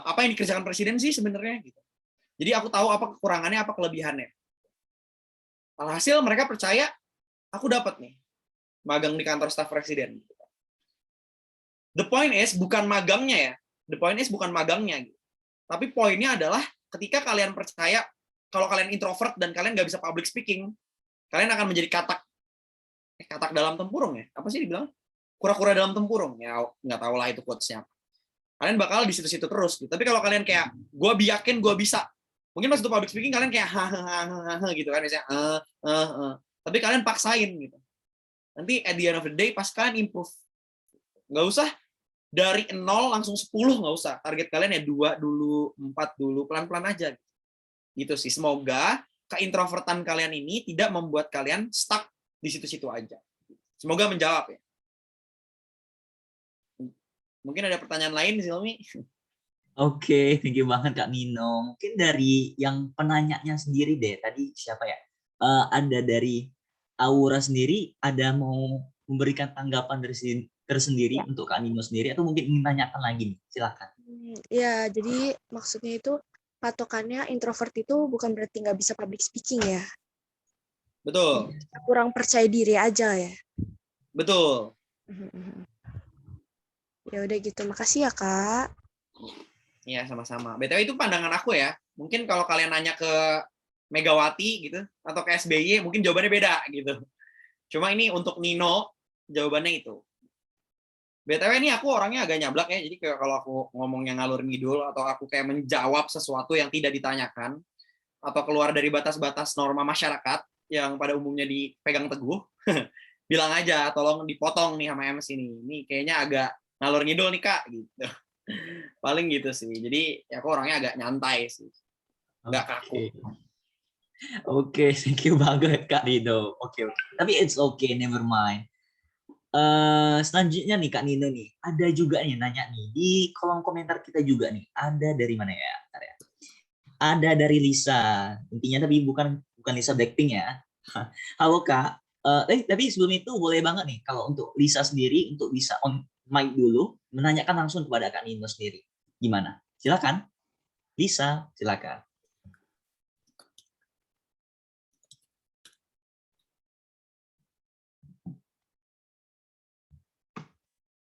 apa yang dikerjakan presiden sih sebenarnya. Gitu. Jadi aku tahu apa kekurangannya, apa kelebihannya. Alhasil mereka percaya aku dapat nih magang di kantor staf presiden. The point is bukan magangnya ya. The point is bukan magangnya. Gitu. Tapi poinnya adalah ketika kalian percaya kalau kalian introvert dan kalian nggak bisa public speaking, kalian akan menjadi katak dalam tempurung ya. Apa sih dibilang? Kura-kura dalam tempurung. Ya nggak tahu lah itu quotes-nya. Kalian bakal di situ-situ terus. Gitu. Tapi kalau kalian kayak, gue yakin gue bisa. Mungkin pas itu public speaking kalian kayak hahaha gitu kan. Misalnya, Tapi kalian paksain gitu. Nanti at the end of the day pas kalian improve. Nggak usah dari 0 langsung 10, nggak usah. Target kalian ya 2 dulu, 4 dulu, pelan-pelan aja. Gitu sih. Semoga keintrovertan kalian ini tidak membuat kalian stuck di situ-situ aja. Semoga menjawab ya. Mungkin ada pertanyaan lain, Silmi? Oke, thank you banget Kak Nino. Mungkin dari yang penanyanya sendiri deh, tadi siapa ya? Ada dari Aura sendiri, ada mau memberikan tanggapan dari tersendiri untuk Kak Nino sendiri, atau mungkin ingin tanyakan lagi nih, silakan. Ya, jadi maksudnya itu patokannya introvert itu bukan berarti nggak bisa public speaking ya. Betul. Kurang percaya diri aja ya. Betul. Ya udah gitu, makasih ya Kak. Iya sama-sama. BTW itu pandangan aku ya. Mungkin kalau kalian nanya ke Megawati gitu atau ke SBY mungkin jawabannya beda gitu. Cuma ini untuk Nino jawabannya itu. BTW ini aku orangnya agak nyablak ya, jadi kayak kalau aku ngomongnya ngalur ngidul atau aku kayak menjawab sesuatu yang tidak ditanyakan atau keluar dari batas-batas norma masyarakat yang pada umumnya dipegang teguh, bilang aja, tolong dipotong nih sama MC ini. Ini kayaknya agak ngalur ngidul nih Kak, gitu. Paling gitu sih. Jadi ya aku orangnya agak nyantai sih, nggak kaku. Oke, thank you banget Kak Nino. Oke. Tapi it's okay, never mind. Selanjutnya nih Kak Nino nih, ada juga nih nanya nih di kolom komentar kita juga nih. Ada dari mana ya? Bentar ya. Ada dari Lisa. Intinya tapi bukan Lisa Blackpink ya. Halo Kak. Tapi sebelum itu boleh banget nih kalau untuk Lisa sendiri untuk bisa on mic dulu menanyakan langsung kepada Kak Nino sendiri. Gimana? Silakan. Lisa, silakan.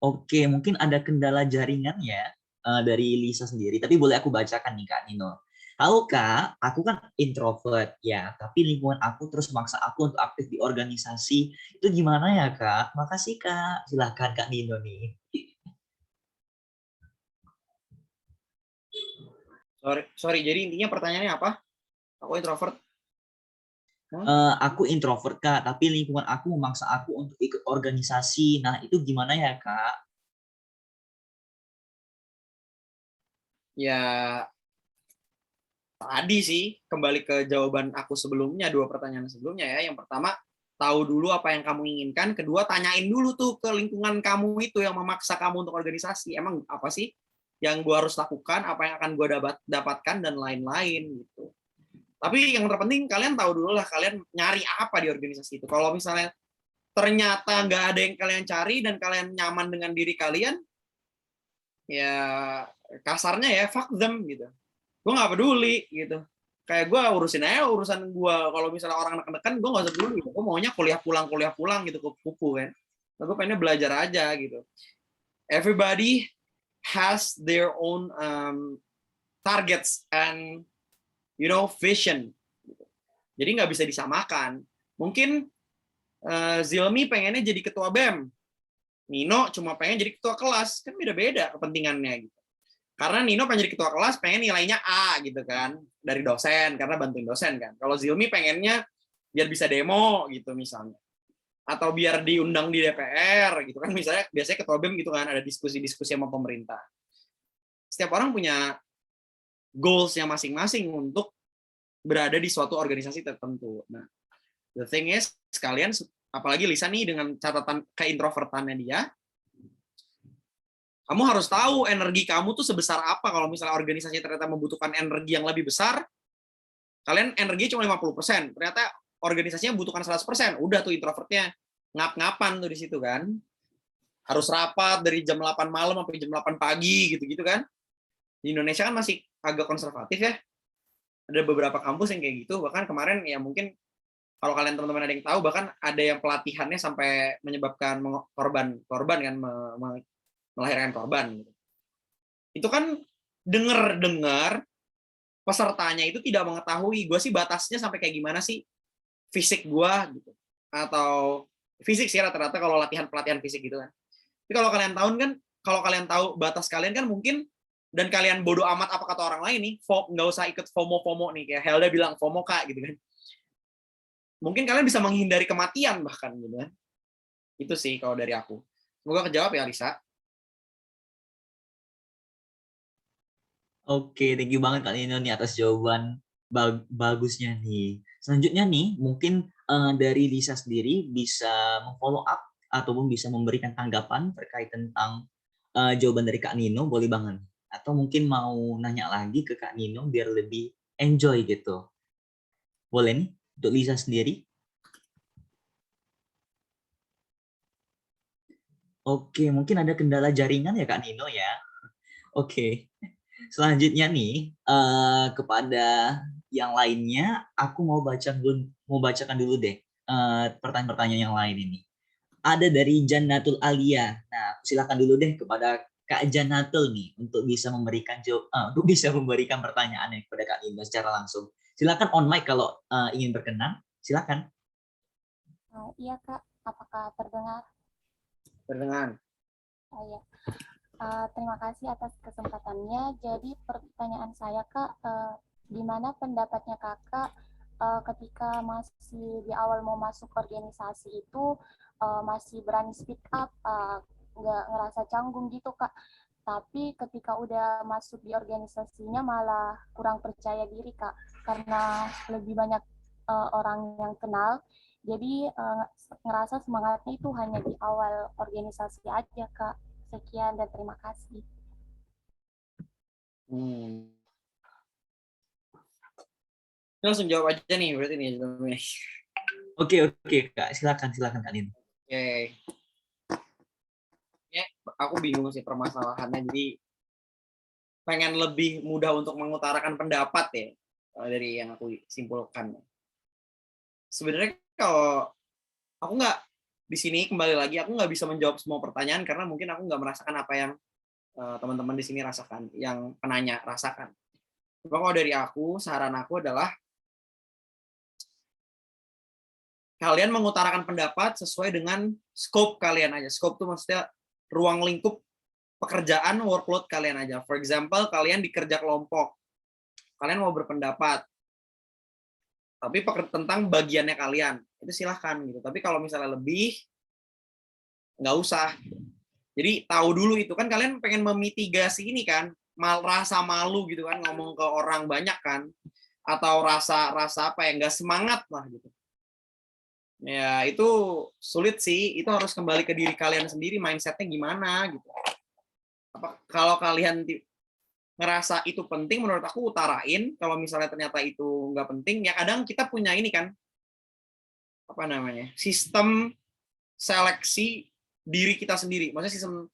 Oke, mungkin ada kendala jaringan ya dari Lisa sendiri. Tapi boleh aku bacakan nih Kak Nino. Halo Kak, aku kan introvert ya, tapi lingkungan aku terus memaksa aku untuk aktif di organisasi. Itu gimana ya Kak? Makasih Kak. Silakan Kak Nino nih. Sorry. Jadi intinya pertanyaannya apa? Aku introvert. Aku introvert Kak, tapi lingkungan aku memaksa aku untuk ikut organisasi. Nah, itu gimana ya Kak? Ya, tadi sih kembali ke jawaban aku sebelumnya, 2 pertanyaan sebelumnya ya. Yang pertama, tahu dulu apa yang kamu inginkan. Kedua, tanyain dulu tuh ke lingkungan kamu itu yang memaksa kamu untuk organisasi. Emang apa sih yang gue harus lakukan, apa yang akan gue dapatkan, dan lain-lain gitu. Tapi yang terpenting kalian tahu dulu lah kalian nyari apa di organisasi itu. Kalau misalnya ternyata nggak ada yang kalian cari dan kalian nyaman dengan diri kalian, ya kasarnya ya fuck them gitu. Gue nggak peduli gitu. Kayak gue urusin aja urusan gue. Kalau misalnya orang neken-neken, gue nggak usah peduli. Gitu. Gue maunya kuliah pulang gitu, kupu-kupu kan. Nah, gue pengennya belajar aja gitu. Everybody has their own targets and vision. Jadi nggak bisa disamakan. Mungkin Zilmi pengennya jadi ketua BEM, Nino cuma pengen jadi ketua kelas, kan beda-beda kepentingannya gitu. Karena Nino pengen jadi ketua kelas, pengen nilainya A gitu kan, dari dosen karena bantuin dosen kan. Kalau Zilmi pengennya biar bisa demo gitu misalnya, atau biar diundang di DPR gitu kan, misalnya biasanya ketua BEM gitu kan, ada diskusi-diskusi sama pemerintah. Setiap orang punya goals-nya masing-masing untuk berada di suatu organisasi tertentu. Nah, the thing is, sekalian, apalagi Lisa nih dengan catatan keintrovertannya dia, kamu harus tahu energi kamu tuh sebesar apa. Kalau misalnya organisasi ternyata membutuhkan energi yang lebih besar, kalian energi cuma 50%, ternyata organisasinya membutuhkan 100%, udah tuh introvertnya ngap-ngapan tuh di situ kan. Harus rapat dari jam 8 malam sampai jam 8 pagi gitu-gitu kan. Di Indonesia kan masih agak konservatif ya. Ada beberapa kampus yang kayak gitu, bahkan kemarin ya mungkin kalau kalian teman-teman ada yang tahu, bahkan ada yang pelatihannya sampai menyebabkan korban kan, melahirkan korban gitu. Itu kan dengar pesertanya itu tidak mengetahui gue sih batasnya sampai kayak gimana sih fisik gue gitu, atau fisik sih rata-rata kalau pelatihan fisik gitu kan. Tapi kalau kalian tahu batas kalian kan mungkin, dan kalian bodoh amat apa kata orang lain nih, nggak usah ikut FOMO nih, kayak Helda bilang FOMO Kak gitu kan. Mungkin kalian bisa menghindari kematian bahkan gitu kan. Itu sih kalau dari aku. Semoga kejawab ya Lisa. Oke, thank you banget Kak Nino nih atas jawaban bagusnya nih. Selanjutnya nih, mungkin dari Lisa sendiri bisa follow up ataupun bisa memberikan tanggapan terkait tentang jawaban dari Kak Nino, boleh banget. Atau mungkin mau nanya lagi ke Kak Nino biar lebih enjoy gitu. Boleh nih untuk Lisa sendiri. Oke, mungkin ada kendala jaringan ya Kak Nino ya. Oke. Selanjutnya nih kepada yang lainnya, aku mau bacakan dulu deh pertanyaan-pertanyaan yang lain ini. Ada dari Jannatul Alia. Nah, silakan dulu deh kepada Kak Jannatul nih untuk bisa memberikan pertanyaannya kepada Kak Nino secara langsung. Silakan on mic kalau ingin berkenan. Silakan. Iya Kak, apakah terdengar? Terdengar. Oh ya, terima kasih atas kesempatannya. Jadi pertanyaan saya Kak, gimana pendapatnya Kakak ketika masih di awal mau masuk organisasi itu masih berani speak up, nggak ngerasa canggung gitu Kak. Tapi ketika udah masuk di organisasinya malah kurang percaya diri Kak, karena lebih banyak orang yang kenal. Jadi ngerasa semangatnya itu hanya di awal organisasi aja Kak. Sekian dan terima kasih. Langsung jawab aja nih berarti nih. Oke Kak, silakan Kak Nino. Oke. Ya, aku bingung sih permasalahannya, jadi pengen lebih mudah untuk mengutarakan pendapat ya dari yang aku simpulkan. Sebenarnya kalau aku nggak di sini kembali lagi, aku nggak bisa menjawab semua pertanyaan karena mungkin aku nggak merasakan apa yang teman-teman di sini rasakan, yang penanya rasakan. Cuma kalau dari aku, saran aku adalah kalian mengutarakan pendapat sesuai dengan scope kalian aja. Scope itu maksudnya ruang lingkup pekerjaan, workload kalian aja. For example, kalian di kerja kelompok, kalian mau berpendapat, tapi tentang bagiannya kalian, itu silahkan gitu. Tapi kalau misalnya lebih, nggak usah. Jadi tahu dulu itu kan kalian pengen memitigasi ini kan, rasa malu gitu kan, ngomong ke orang banyak kan, atau rasa apa ya, nggak semangat lah gitu. Ya itu sulit sih, itu harus kembali ke diri kalian sendiri, mindsetnya gimana gitu. Kalau kalian ngerasa itu penting, menurut aku utarain. Kalau misalnya ternyata itu nggak penting, ya kadang kita punya ini kan, apa namanya, sistem seleksi diri kita sendiri. Maksudnya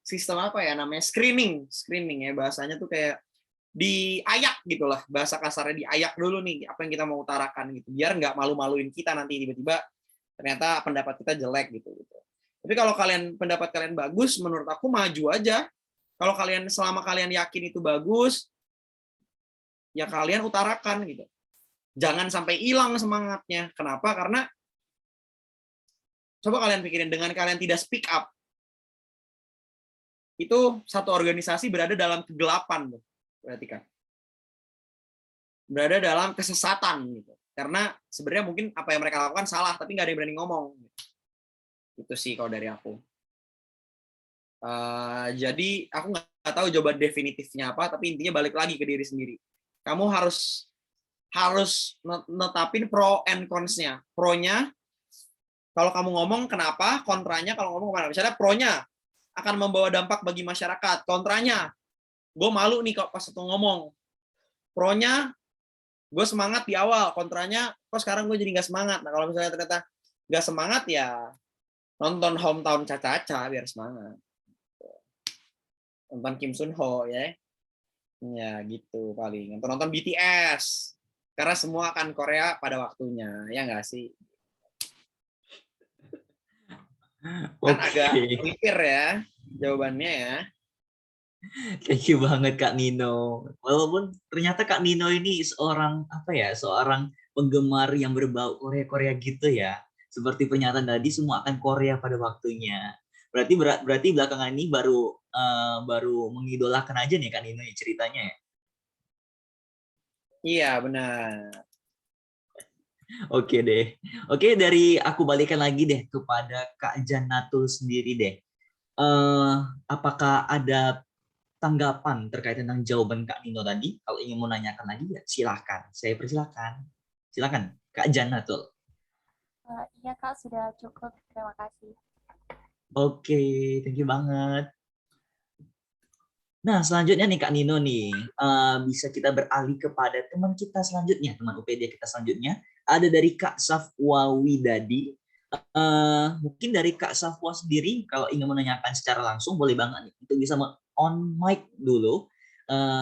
sistem apa ya namanya, screening ya bahasanya tuh kayak diayak gitulah, bahasa kasarnya diayak dulu nih apa yang kita mau utarakan gitu, biar nggak malu-maluin kita nanti tiba-tiba ternyata pendapat kita jelek gitu. Tapi kalau pendapat kalian bagus, menurut aku maju aja. Kalau selama kalian yakin itu bagus, ya kalian utarakan gitu. Jangan sampai hilang semangatnya. Kenapa? Karena coba kalian pikirin, dengan kalian tidak speak up, itu satu organisasi berada dalam kegelapan, berarti kan. Berada dalam kesesatan gitu. Karena sebenarnya mungkin apa yang mereka lakukan salah, tapi nggak ada yang berani ngomong. Itu sih kalau dari aku. Jadi aku nggak tahu jawaban definitifnya apa, tapi intinya balik lagi ke diri sendiri. Kamu harus netapin pro and cons-nya. Pro-nya, kalau kamu ngomong kenapa, kontranya kalau ngomong kemana. Misalnya pro-nya akan membawa dampak bagi masyarakat, kontranya, gue malu nih kok pas itu ngomong. Pro-nya, gue semangat di awal, kontranya kok sekarang gue jadi nggak semangat. Nah kalau misalnya ternyata nggak semangat, ya nonton Hometown Caca-Caca biar semangat, nonton Kim Sun Ho ya gitu paling, nonton BTS karena semua akan Korea pada waktunya, ya nggak sih? Kan agak mikir ya jawabannya ya. Thank you banget Kak Nino. Walaupun ternyata Kak Nino ini seorang penggemar yang berbau Korea gitu ya. Seperti pernyataan tadi, semua akan Korea pada waktunya. Berarti belakangan ini baru mengidolakan aja nih Kak Nino ya ceritanya ya. Iya benar. Oke deh. Oke, dari aku balikan lagi deh kepada Kak Janatul sendiri deh. Apakah ada tanggapan terkait tentang jawaban Kak Nino tadi? Kalau ingin mau nanyakan lagi ya silahkan. Saya persilahkan. Silakan Kak Janatul. Iya Kak, sudah cukup. Terima kasih. Oke, thank you banget. Nah, selanjutnya nih Kak Nino nih, bisa kita beralih kepada teman kita selanjutnya, teman UPD kita selanjutnya. Ada dari Kak Safwa Widadi. Mungkin dari Kak Safwa sendiri, kalau ingin menanyakan secara langsung, boleh banget nih, untuk bisa on mic dulu,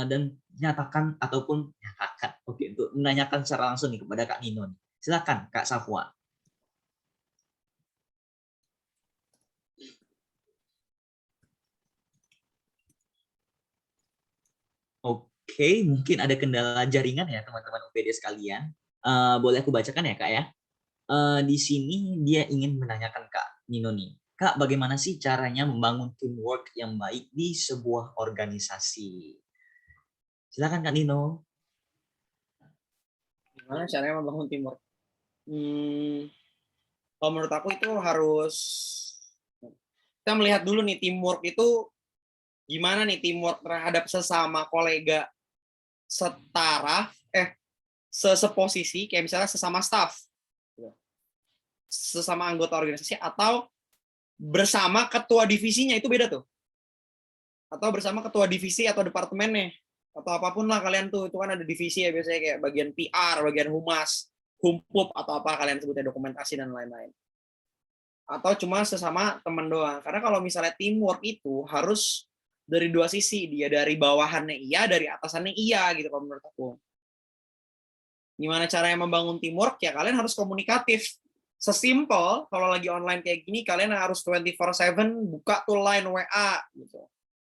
dan nyatakan, untuk menanyakan secara langsung nih kepada Kak Nino. Silakan Kak Safwa. Oke, mungkin ada kendala jaringan ya teman-teman UPD sekalian. Boleh aku bacakan ya Kak ya. Di sini dia ingin menanyakan Kak Nino nih. Kak, bagaimana sih caranya membangun teamwork yang baik di sebuah organisasi? Silakan Kak Nino. Gimana caranya membangun teamwork? Kalau menurut aku itu harus kita melihat dulu nih teamwork itu gimana nih teamwork terhadap sesama kolega setara, seposisi, kayak misalnya sesama staff, sesama anggota organisasi, atau bersama ketua divisinya, itu beda tuh. Atau bersama ketua divisi atau departemennya, atau apapun lah kalian tuh, itu kan ada divisi ya biasanya kayak bagian PR, bagian humas, humpup, atau apa kalian sebutnya, dokumentasi dan lain-lain. Atau cuma sesama teman doang. Karena kalau misalnya teamwork itu harus dari dua sisi, dia dari bawahannya iya, dari atasannya iya gitu kalau menurut aku. Gimana caranya membangun teamwork? Ya kalian harus komunikatif. Sesimpel kalau lagi online kayak gini, kalian harus 24/7 buka tuh line WA gitu.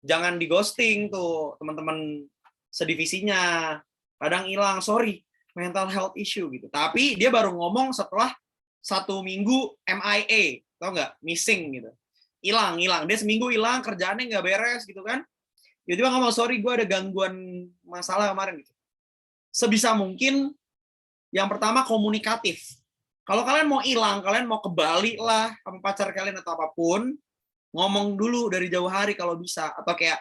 Jangan di ghosting tuh teman-teman sedivisinya. Kadang hilang, sorry, mental health issue gitu. Tapi dia baru ngomong setelah 1 minggu MIA, tau nggak? Missing gitu. Hilang. Dia seminggu hilang, kerjaannya nggak beres gitu kan. Tiba-tiba ngomong, sorry gue ada gangguan masalah kemarin gitu. Sebisa mungkin yang pertama komunikatif. Kalau kalian mau hilang, kalian mau ke Bali lah sama pacar kalian atau apapun, ngomong dulu dari jauh hari kalau bisa. Atau kayak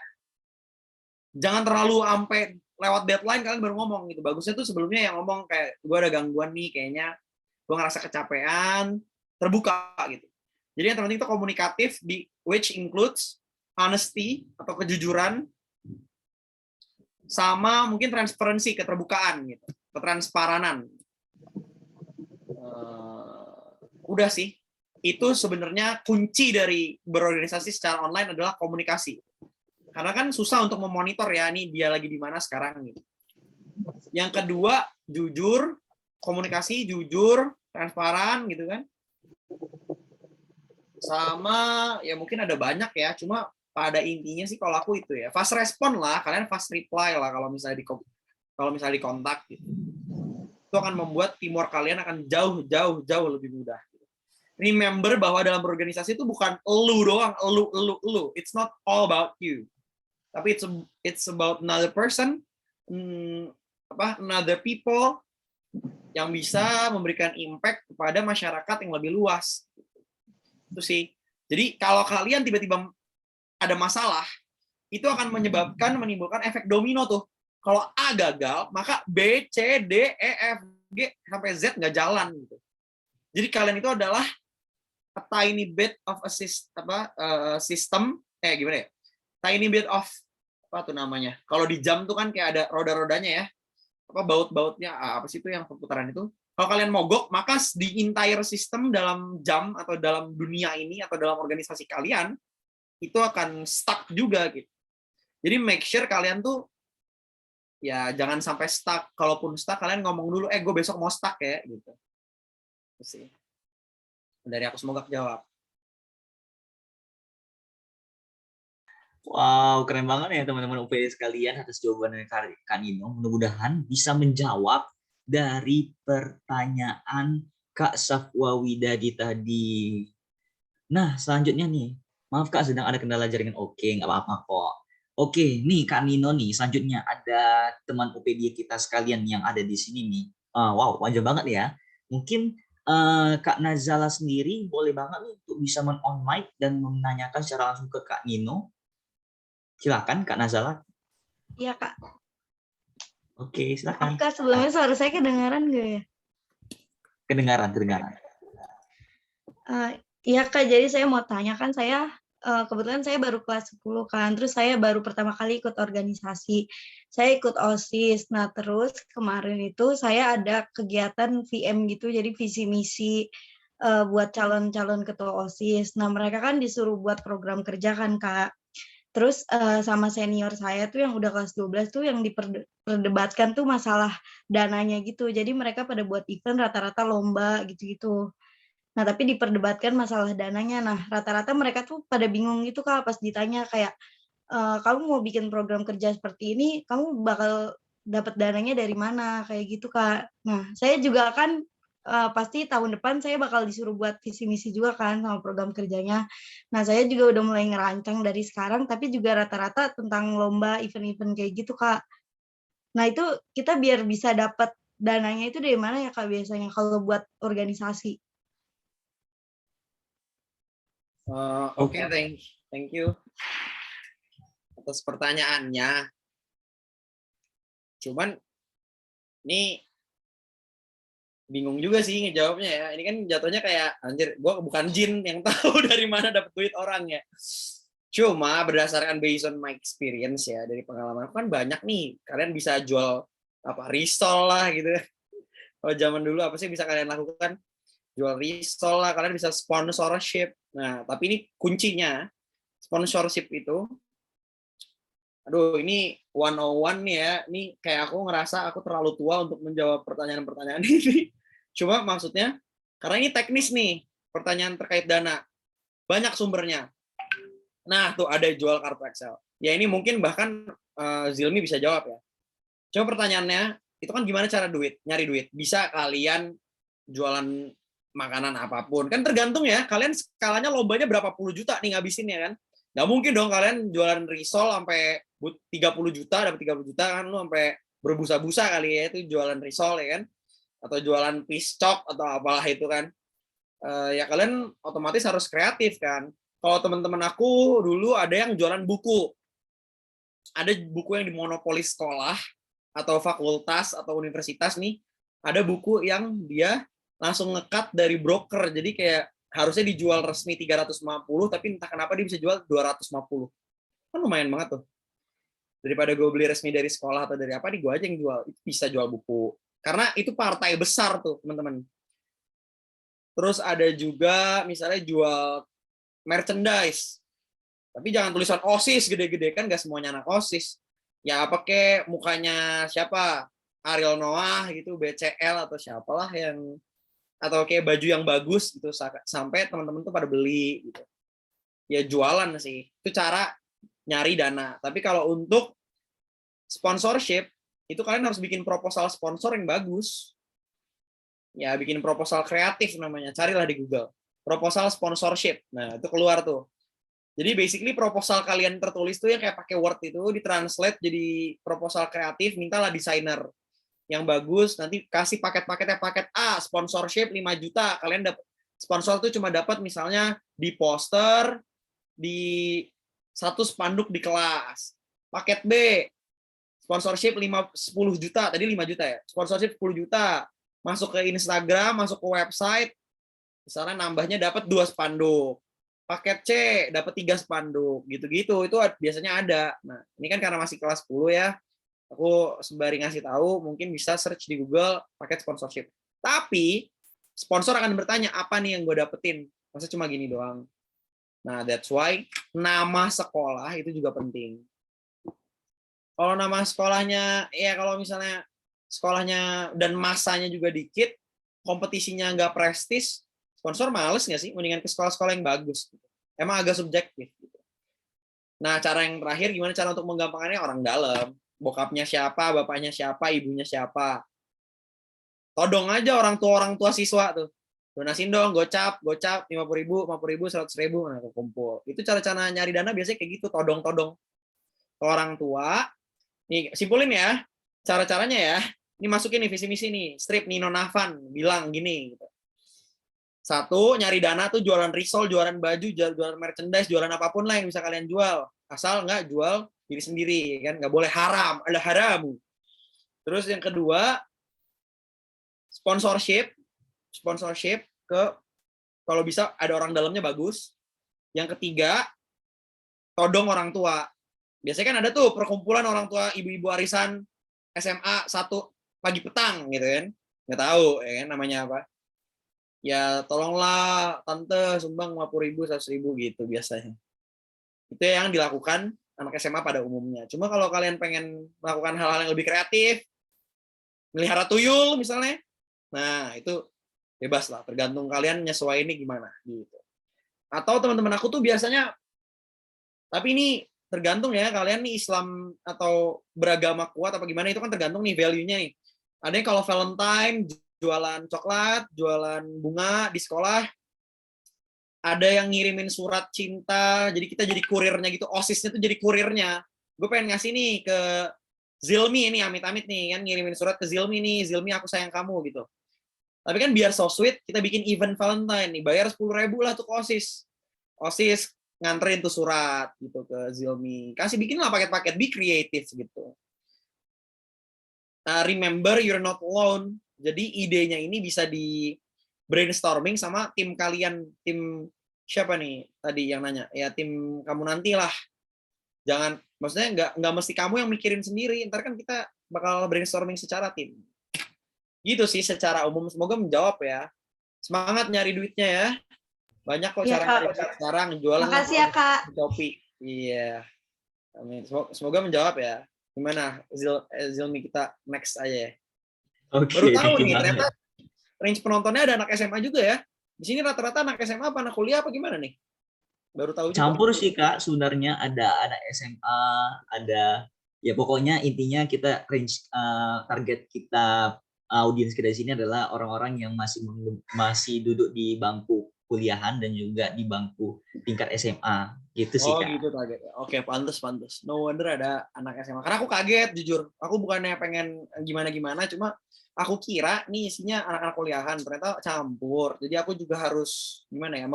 jangan terlalu sampai lewat deadline kalian baru ngomong gitu. Bagusnya tuh sebelumnya yang ngomong kayak gue ada gangguan nih, kayaknya gue ngerasa kecapean, terbuka gitu. Jadi yang terpenting itu komunikatif, which includes honesty atau kejujuran, sama mungkin transparansi, keterbukaan gitu, ketransparanan. Udah sih, itu sebenarnya kunci dari berorganisasi secara online adalah komunikasi. Karena kan susah untuk memonitor ya, nih dia lagi di mana sekarang gitu. Yang kedua, jujur, komunikasi jujur, transparan gitu kan. Sama ya mungkin ada banyak ya, cuma pada intinya sih kalau aku itu ya fast respon lah, kalian fast reply lah kalau misalnya di kontak gitu. Itu akan membuat teamwork kalian akan jauh lebih mudah. Remember bahwa dalam organisasi itu bukan elu doang, elu. It's not all about you, tapi it's about another person, another people yang bisa memberikan impact kepada masyarakat yang lebih luas. Itu sih. Jadi kalau kalian tiba-tiba ada masalah, itu akan menimbulkan efek domino tuh. Kalau A gagal, maka B, C, D, E, F, G sampai Z nggak jalan gitu. Jadi kalian itu adalah a tiny bit of a system, gimana ya? Tiny bit of apa tuh namanya? Kalau di jam tuh kan kayak ada roda-rodanya ya. Apa baut-bautnya, apa sih itu yang perputaran itu? Kalau kalian mogok, maka di entire system dalam jam atau dalam dunia ini atau dalam organisasi kalian itu akan stuck juga gitu. Jadi make sure kalian tuh ya jangan sampai stuck. Kalaupun stuck, kalian ngomong dulu, gue besok mau stuck ya gitu. Itu sih. Dari aku semoga kejawab. Wow, keren banget ya teman-teman UPD sekalian atas jawabannya Kak Nino. Mudah-mudahan bisa menjawab dari pertanyaan Kak Safwawidadi tadi. Nah, selanjutnya nih. Maaf Kak, sedang ada kendala jaringan. Oke, nggak apa-apa kok. Oke, nih Kak Nino nih. Selanjutnya ada teman UPD kita sekalian yang ada di sini nih. Wow, wajar banget ya. Mungkin Kak Nazala sendiri boleh banget nih untuk bisa men-on mic dan menanyakan secara langsung ke Kak Nino. Silakan Kak Nazala. Iya Kak. Oke, silakan. Kak, sebelumnya suara saya kedengaran nggak ya? Kedengaran. Iya Kak, jadi saya mau tanya kan saya kebetulan saya baru kelas 10 kan, terus saya baru pertama kali ikut organisasi. Saya ikut OSIS. Nah, terus kemarin itu saya ada kegiatan VM gitu, jadi visi misi buat calon-calon ketua OSIS. Nah, mereka kan disuruh buat program kerja kan Kak. Terus sama senior saya tuh yang udah kelas 12 tuh yang diperdebatkan tuh masalah dananya gitu. Jadi mereka pada buat event rata-rata lomba gitu-gitu. Nah, tapi diperdebatkan masalah dananya. Nah, rata-rata mereka tuh pada bingung gitu Kak pas ditanya kayak, kamu mau bikin program kerja seperti ini, kamu bakal dapat dananya dari mana? Kayak gitu Kak. Nah, saya juga kan pasti tahun depan saya bakal disuruh buat visi misi juga kan sama program kerjanya. Nah, saya juga udah mulai ngerancang dari sekarang, tapi juga rata-rata tentang lomba, event-event kayak gitu, Kak. Nah, itu kita biar bisa dapat dananya itu dari mana ya, Kak, biasanya kalau buat organisasi? Oke, thank you atas pertanyaannya. Cuman ini bingung juga sih ngejawabnya ya. Ini kan jatuhnya kayak anjir, gua bukan jin yang tahu dari mana dapat duit orang ya. Cuma berdasarkan based on my experience ya, dari pengalaman aku kan banyak nih, kalian bisa jual apa risol lah gitu. Kalau zaman dulu apa sih bisa kalian lakukan? Jual risol lah, kalian bisa sponsorship. Nah, tapi ini kuncinya sponsorship itu, aduh ini 101 nih ya, ini kayak aku ngerasa aku terlalu tua untuk menjawab pertanyaan-pertanyaan ini. Cuma maksudnya, karena ini teknis nih, pertanyaan terkait dana. Banyak sumbernya. Nah, tuh ada jual kartu Excel. Ya ini mungkin bahkan Zilmi bisa jawab ya. Coba pertanyaannya, itu kan gimana cara nyari duit? Bisa kalian jualan makanan apapun. Kan tergantung ya, kalian skalanya lombanya berapa puluh juta nih ngabisinnya kan. Nggak mungkin dong kalian jualan risol sampai 30 juta, dapat 30 juta kan, lu sampai berbusa-busa kali ya, itu jualan risol ya kan. Atau jualan piscok atau apalah itu kan. Ya kalian otomatis harus kreatif kan. Kalau teman-teman aku dulu ada yang jualan buku. Ada buku yang dimonopoli sekolah atau fakultas atau universitas nih, ada buku yang dia langsung nge-cut dari broker. Jadi kayak harusnya dijual resmi 350, tapi entah kenapa dia bisa jual 250. Kan lumayan banget tuh. Daripada gue beli resmi dari sekolah atau dari apa, nih gue aja yang jual. Itu bisa jual buku. Karena itu partai besar tuh, teman-teman. Terus ada juga misalnya jual merchandise. Tapi jangan tulisan OSIS gede-gede, kan nggak semuanya anak OSIS. Ya pakai mukanya siapa? Ariel Noah gitu, BCL atau siapalah yang, atau kayak baju yang bagus gitu sampai teman-teman tuh pada beli gitu. Ya jualan sih. Itu cara nyari dana. Tapi kalau untuk sponsorship itu kalian harus bikin proposal sponsor yang bagus. Ya bikin proposal kreatif namanya. Carilah di Google. Proposal sponsorship. Nah, itu keluar tuh. Jadi basically proposal kalian tertulis tuh yang kayak pakai Word itu ditranslate jadi proposal kreatif, mintalah desainer yang bagus, nanti kasih paket-paketnya, paket A sponsorship 5 juta, kalian dapat sponsor tuh cuma dapat misalnya di poster, di 1 spanduk di kelas. Paket B sponsorship 10 juta, tadi 5 juta ya. Sponsorship 10 juta, masuk ke Instagram, masuk ke website, misalnya nambahnya dapat 2 spanduk. Paket C dapat 3 spanduk, gitu-gitu. Itu biasanya ada. Nah, ini kan karena masih kelas 10 ya. Aku sembari ngasih tahu, mungkin bisa search di Google paket sponsorship. Tapi sponsor akan bertanya, apa nih yang gue dapetin? Masa cuma gini doang? Nah, that's why nama sekolah itu juga penting. Kalau nama sekolahnya, ya kalau misalnya sekolahnya dan masanya juga dikit, kompetisinya nggak prestis, sponsor males nggak sih? Mendingan ke sekolah-sekolah yang bagus. Emang agak subjektif. Nah, cara yang terakhir, gimana cara untuk menggampangkannya? Orang dalam. Bokapnya siapa, bapaknya siapa, ibunya siapa. Todong aja orang tua siswa tuh. Donasin dong, gocap, 50.000, 100.000, nah kumpul. Itu cara-cara nyari dana biasanya kayak gitu, todong-todong. Ke orang tua, nih simpulin ya, cara-caranya ya. Ini masukin nih visi misi nih, strip Nino Navan bilang gini gitu. 1, nyari dana tuh jualan risol, jualan baju, jualan merchandise, jualan apapun lah yang bisa kalian jual. Asal nggak jual diri sendiri, kan nggak boleh haram, ada haram. Terus yang kedua, sponsorship ke kalau bisa ada orang dalamnya bagus. Yang ketiga, todong orang tua. Biasanya kan ada tuh perkumpulan orang tua ibu-ibu arisan SMA 1 pagi petang gitu kan. Nggak tahu ya kan namanya apa. Ya tolonglah tante sumbang 50.000, 100.000 gitu biasanya. Itu yang dilakukan anak SMA pada umumnya. Cuma kalau kalian pengen melakukan hal-hal yang lebih kreatif, melihara tuyul misalnya, nah itu bebas lah, tergantung kalian nyesuaiinnya gimana gitu. Atau teman-teman aku tuh biasanya, tapi ini tergantung ya, kalian nih Islam atau beragama kuat apa gimana, itu kan tergantung nih value-nya nih. Ada yang kalau Valentine jualan coklat, jualan bunga di sekolah. Ada yang ngirimin surat cinta, jadi kita jadi kurirnya gitu. OSIS-nya tuh jadi kurirnya. Gue pengen ngasih nih ke Zilmi ini, amit-amit nih kan, ngirimin surat ke Zilmi nih, Zilmi aku sayang kamu gitu. Tapi kan biar so sweet, kita bikin event Valentine nih, bayar 10.000 lah tuh ke OSIS. OSIS nganterin tuh surat gitu ke Zilmi. Kasih bikin lah paket-paket, be creative gitu. Remember you're not alone. Jadi idenya ini bisa di brainstorming sama tim kalian, tim siapa nih tadi yang nanya? Ya tim kamu nanti lah. Jangan, maksudnya nggak mesti kamu yang mikirin sendiri. Ntar kan kita bakal brainstorming secara tim. Gitu sih secara umum. Semoga menjawab ya. Semangat nyari duitnya ya. Banyak kok cara nyari duit sekarang. Jualan. Makasih ya Kak. Shopee. Iya. Amin. Semoga menjawab ya. Gimana Zilmi, kita next aja ya. Baru tahu nih ternyata range penontonnya ada anak SMA juga ya. Di sini rata-rata anak SMA apa anak kuliah apa gimana nih? Baru tahu juga. Campur sih Kak, sebenarnya ada anak SMA, ada ya pokoknya intinya kita range target kita audiens kita di sini adalah orang-orang yang masih duduk di bangku kuliahan dan juga di bangku tingkat SMA gitu sih Kak. Oh gitu targetnya. Oke, pantes. No wonder ada anak SMA. Karena aku kaget jujur. Aku bukannya pengen gimana-gimana, cuma aku kira nih isinya anak-anak kuliahan, ternyata campur. Jadi aku juga harus gimana ya?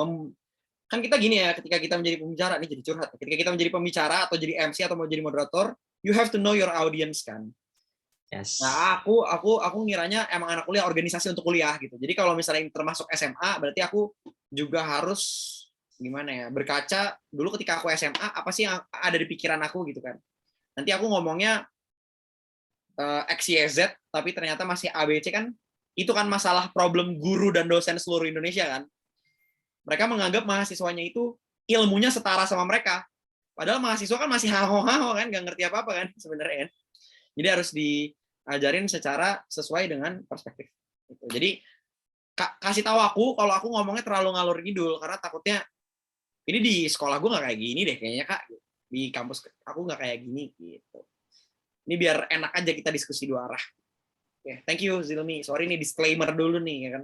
Kan kita gini ya, ketika kita menjadi pembicara nih jadi curhat. Ketika kita menjadi pembicara atau jadi MC atau mau jadi moderator, you have to know your audience kan. Yes. Nah, aku ngiranya emang anak kuliah organisasi untuk kuliah gitu. Jadi kalau misalnya termasuk SMA, berarti aku juga harus gimana ya? Berkaca dulu ketika aku SMA, apa sih yang ada di pikiran aku gitu kan. Nanti aku ngomongnya XYZ, tapi ternyata masih ABC kan. Itu kan masalah problem guru dan dosen seluruh Indonesia kan. Mereka menganggap mahasiswanya itu ilmunya setara sama mereka. Padahal mahasiswa kan masih haho-haho kan, nggak ngerti apa-apa kan sebenarnya. Jadi harus diajarin secara sesuai dengan perspektif. Jadi kasih tahu aku kalau aku ngomongnya terlalu ngalur ngidul karena takutnya ini di sekolah gue nggak kayak gini deh kayaknya Kak. Di kampus aku nggak kayak gini gitu. Ini biar enak aja kita diskusi dua arah. Oke, thank you Zilmi. Sorry nih disclaimer dulu nih ya kan.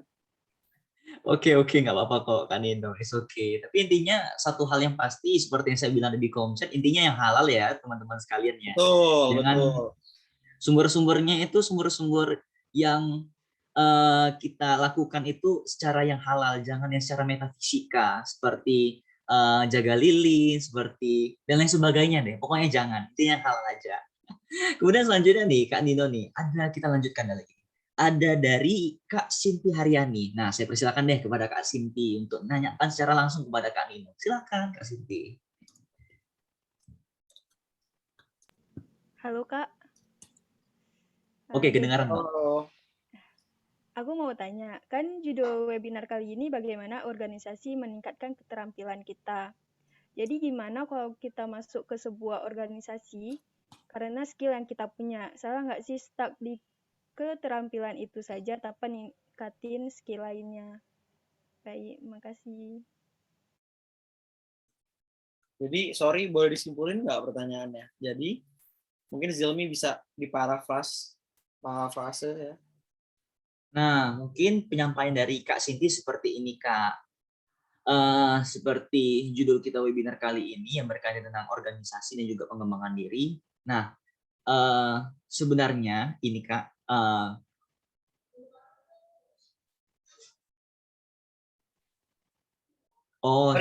Oke, nggak apa-apa kok Kak Nino, it's okay. Tapi intinya satu hal yang pasti seperti yang saya bilang di Komset, intinya yang halal ya teman-teman sekalian ya. Betul. Sumber-sumbernya itu sumber-sumber yang kita lakukan itu secara yang halal, jangan yang secara metafisika seperti jaga lilin, seperti dan lain sebagainya deh. Pokoknya jangan, itu yang halal aja. Kemudian selanjutnya nih Kak Nino nih, kita lanjutkan lagi. Ada dari Kak Sinti Haryani. Nah, saya persilakan deh kepada Kak Sinti untuk nanyakan secara langsung kepada Kak Nino. Silakan Kak Sinti. Halo Kak. Oke, kedengaran Kak. Aku mau tanya, kan judul webinar kali ini bagaimana organisasi meningkatkan keterampilan kita. Jadi gimana kalau kita masuk ke sebuah organisasi karena skill yang kita punya, salah nggak sih stuck di keterampilan itu saja tanpa ningkatin skill lainnya? Baik, makasih. Jadi, sorry, boleh disimpulin nggak pertanyaannya? Jadi, mungkin Zilmi bisa diparafrase ya. Nah, mungkin penyampaian dari Kak Sinti seperti ini, Kak. Seperti judul kita webinar kali ini yang berkaitan tentang organisasi dan juga pengembangan diri. Nah, sebenarnya ini, Kak,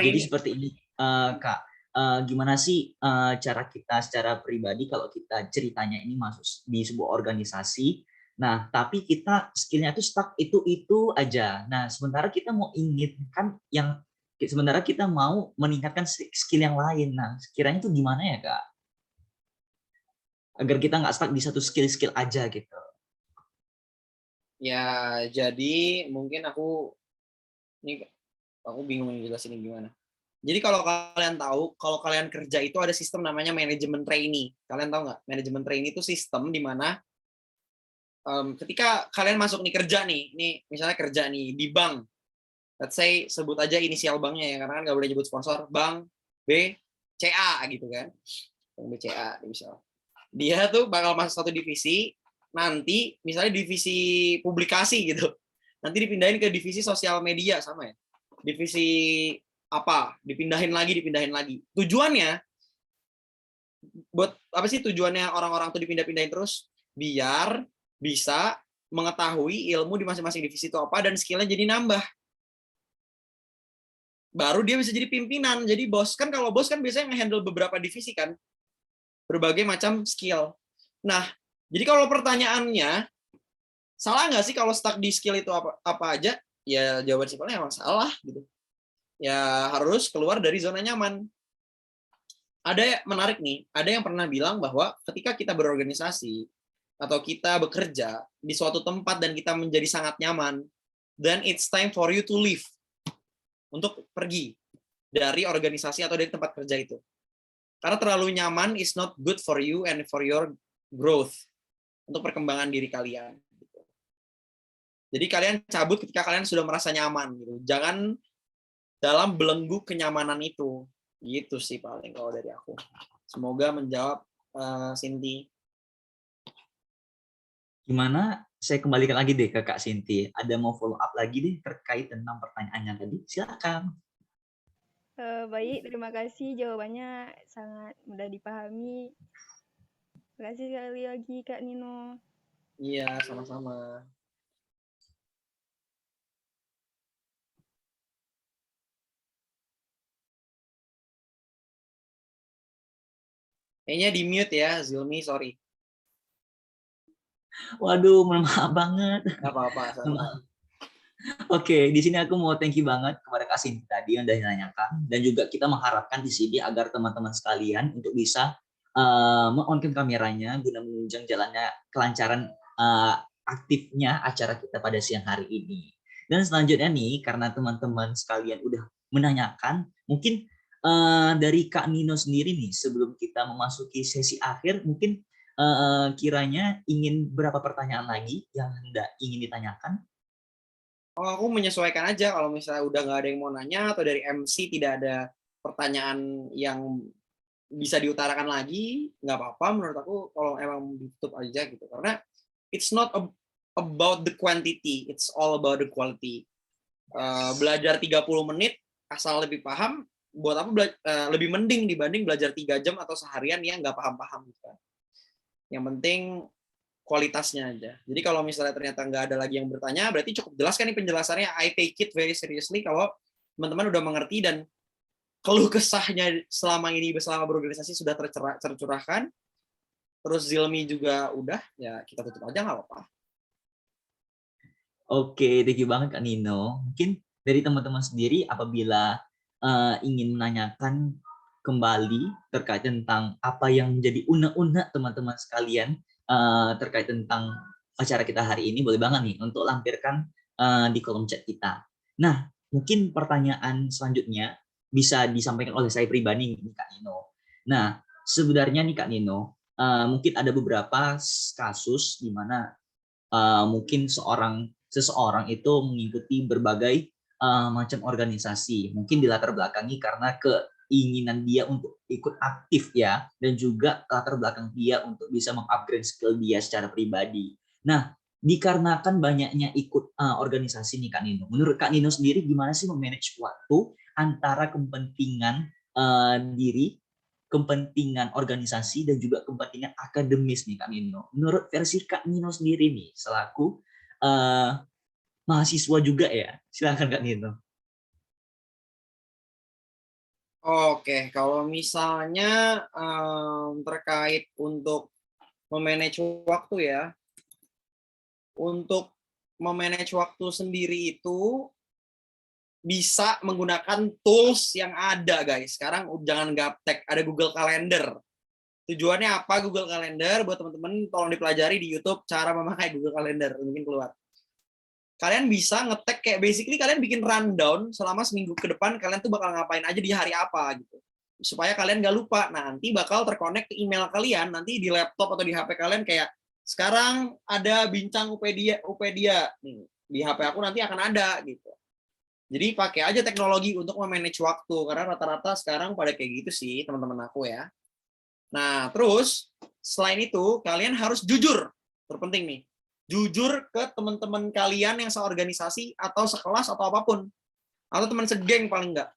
jadi seperti ini, Kak. Gimana sih cara kita secara pribadi kalau kita ceritanya ini masuk di sebuah organisasi, nah tapi kita skillnya itu stuck itu aja. Nah sementara kita mau inginkan yang sementara kita mau meningkatkan skill yang lain. Nah sekiranya itu gimana ya Kak? Agar kita nggak stuck di satu skill aja gitu. Ya jadi mungkin aku bingung jelasin gimana. Jadi kalau kalian tahu, kalau kalian kerja itu ada sistem namanya manajemen trainee. Kalian tahu nggak? Manajemen trainee itu sistem di mana ketika kalian masuk nih kerja nih misalnya kerja nih di bank. Let's say sebut aja inisial banknya ya, karena kan nggak boleh nyebut sponsor. Bank BCA gitu kan. Bank BCA misal. Dia tuh bakal masuk satu divisi, nanti misalnya divisi publikasi gitu. nanti dipindahin ke divisi sosial media, sama ya, divisi apa, dipindahin lagi. Tujuannya buat apa sih tujuannya orang-orang tuh dipindah-pindahin terus? Biar bisa mengetahui ilmu di masing-masing divisi itu apa dan skillnya jadi nambah. Baru dia bisa jadi pimpinan, jadi bos. Kan kalau bos kan biasanya nge-handle beberapa divisi kan, berbagai macam skill. Nah, jadi kalau pertanyaannya, salah nggak sih kalau stuck di skill itu apa aja? Ya jawaban simpelnya emang salah gitu. Ya harus keluar dari zona nyaman. Ada menarik nih, ada yang pernah bilang bahwa ketika kita berorganisasi atau kita bekerja di suatu tempat dan kita menjadi sangat nyaman, then it's time for you to leave. Untuk pergi dari organisasi atau dari tempat kerja itu. Karena terlalu nyaman is not good for you and for your growth. Untuk perkembangan diri kalian. Jadi kalian cabut ketika kalian sudah merasa nyaman. Gitu. Jangan dalam belenggu kenyamanan itu. Gitu sih paling kalau dari aku. Semoga menjawab Cindy. Gimana? Saya kembalikan lagi deh ke Kak Sinti. Ada mau follow up lagi deh terkait tentang pertanyaannya tadi? Silakan. Baik, terima kasih. Jawabannya sangat mudah dipahami. Terima kasih sekali lagi Kak Nino. Iya, sama-sama. Kayaknya di mute ya, Zilmi, sorry. Waduh, maaf banget. Nggak apa-apa. Oke, di sini aku mau thank you banget kepada Kak Sinti tadi yang sudah menanyakan, dan juga kita mengharapkan di sini agar teman-teman sekalian untuk bisa men-on-cam kameranya guna menunjang jalannya kelancaran aktifnya acara kita pada siang hari ini. Dan selanjutnya nih, karena teman-teman sekalian udah menanyakan, mungkin dari Kak Nino sendiri nih, sebelum kita memasuki sesi akhir, mungkin kiranya ingin berapa pertanyaan lagi yang hendak ingin ditanyakan? Oh, aku menyesuaikan aja kalau misalnya udah nggak ada yang mau nanya atau dari MC tidak ada pertanyaan yang bisa diutarakan lagi, nggak apa-apa menurut aku kalau emang ditutup aja gitu. Karena it's not about the quantity, it's all about the quality. Belajar 30 menit asal lebih paham, buat apa lebih mending dibanding belajar 3 jam atau seharian yang nggak paham-paham gitu. Yang penting kualitasnya aja. Jadi kalau misalnya ternyata nggak ada lagi yang bertanya, berarti cukup jelas kan nih penjelasannya. I take it very seriously kalau teman-teman udah mengerti dan keluh kesahnya selama ini bersama berorganisasi sudah tercurahkan. Terus Zilmi juga udah, ya kita tutup aja nggak apa-apa. Oke, thank you banget Kak Nino. Mungkin dari teman-teman sendiri apabila ingin menanyakan kembali terkait tentang apa yang menjadi unek-unek teman-teman sekalian terkait tentang acara kita hari ini, boleh banget nih untuk lampirkan di kolom chat kita. Nah, mungkin pertanyaan selanjutnya bisa disampaikan oleh saya pribadi nih Kak Nino. Nah, sebenarnya nih Kak Nino, mungkin ada beberapa kasus di mana mungkin seseorang itu mengikuti berbagai macam organisasi, mungkin dilatar belakangi karena keinginan dia untuk ikut aktif ya, dan juga latar belakang dia untuk bisa mengupgrade skill dia secara pribadi. Nah, dikarenakan banyaknya ikut organisasi nih Kak Nino, menurut Kak Nino sendiri gimana sih memanage waktu antara kepentingan diri, kepentingan organisasi, dan juga kepentingan akademis nih Kak Nino? Menurut versi Kak Nino sendiri nih, selaku mahasiswa juga ya, silakan Kak Nino. Oke, kalau misalnya terkait untuk memanage waktu ya, untuk memanage waktu sendiri itu bisa menggunakan tools yang ada guys. Sekarang jangan gaptek, ada Google Calendar. Tujuannya apa Google Calendar? Buat teman-teman tolong dipelajari di YouTube cara memakai Google Calendar, mungkin keluar. Kalian bisa ngetek kayak basically kalian bikin rundown selama seminggu ke depan kalian tuh bakal ngapain aja di hari apa gitu. Supaya kalian gak lupa. Nah, nanti bakal terkonek ke email kalian, nanti di laptop atau di HP kalian kayak sekarang ada bincang Upedia nih. Di HP aku nanti akan ada gitu. Jadi pakai aja teknologi untuk memanage waktu karena rata-rata sekarang pada kayak gitu sih teman-teman aku ya. Nah, terus selain itu kalian harus jujur. Terpenting nih. Jujur ke teman-teman kalian yang seorganisasi atau sekelas atau apapun. Atau teman segeng paling enggak.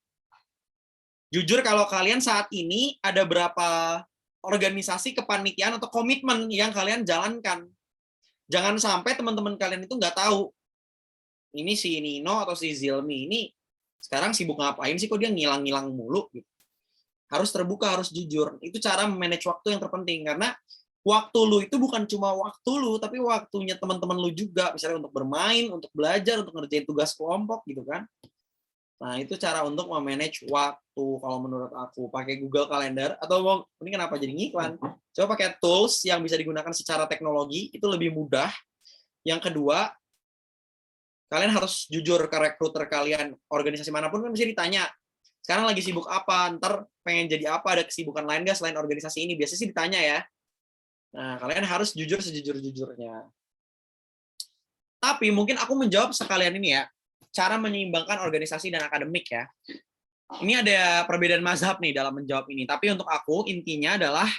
Jujur kalau kalian saat ini ada berapa organisasi kepanitiaan atau komitmen yang kalian jalankan. Jangan sampai teman-teman kalian itu nggak tahu. Ini si Nino atau si Zilmi ini sekarang sibuk ngapain sih, kok dia ngilang-ngilang mulu. Gitu. Harus terbuka, harus jujur. Itu cara manage waktu yang terpenting. Karena waktu lu itu bukan cuma waktu lu, tapi waktunya teman-teman lu juga, misalnya untuk bermain, untuk belajar, untuk ngerjain tugas kelompok gitu kan. Nah, itu cara untuk memanage waktu kalau menurut aku. Pakai Google Calendar atau ini kenapa jadi ngiklan? Coba pakai tools yang bisa digunakan secara teknologi, itu lebih mudah. Yang kedua, kalian harus jujur ke rekruter kalian, organisasi manapun kan bisa ditanya. Sekarang lagi sibuk apa? Ntar pengen jadi apa? Ada kesibukan lain nggak selain organisasi ini? Biasanya sih ditanya ya. Nah, kalian harus jujur sejujur-jujurnya. Tapi mungkin aku menjawab sekalian ini ya, cara menyeimbangkan organisasi dan akademik ya. Ini ada perbedaan mazhab nih dalam menjawab ini. Tapi untuk aku, intinya adalah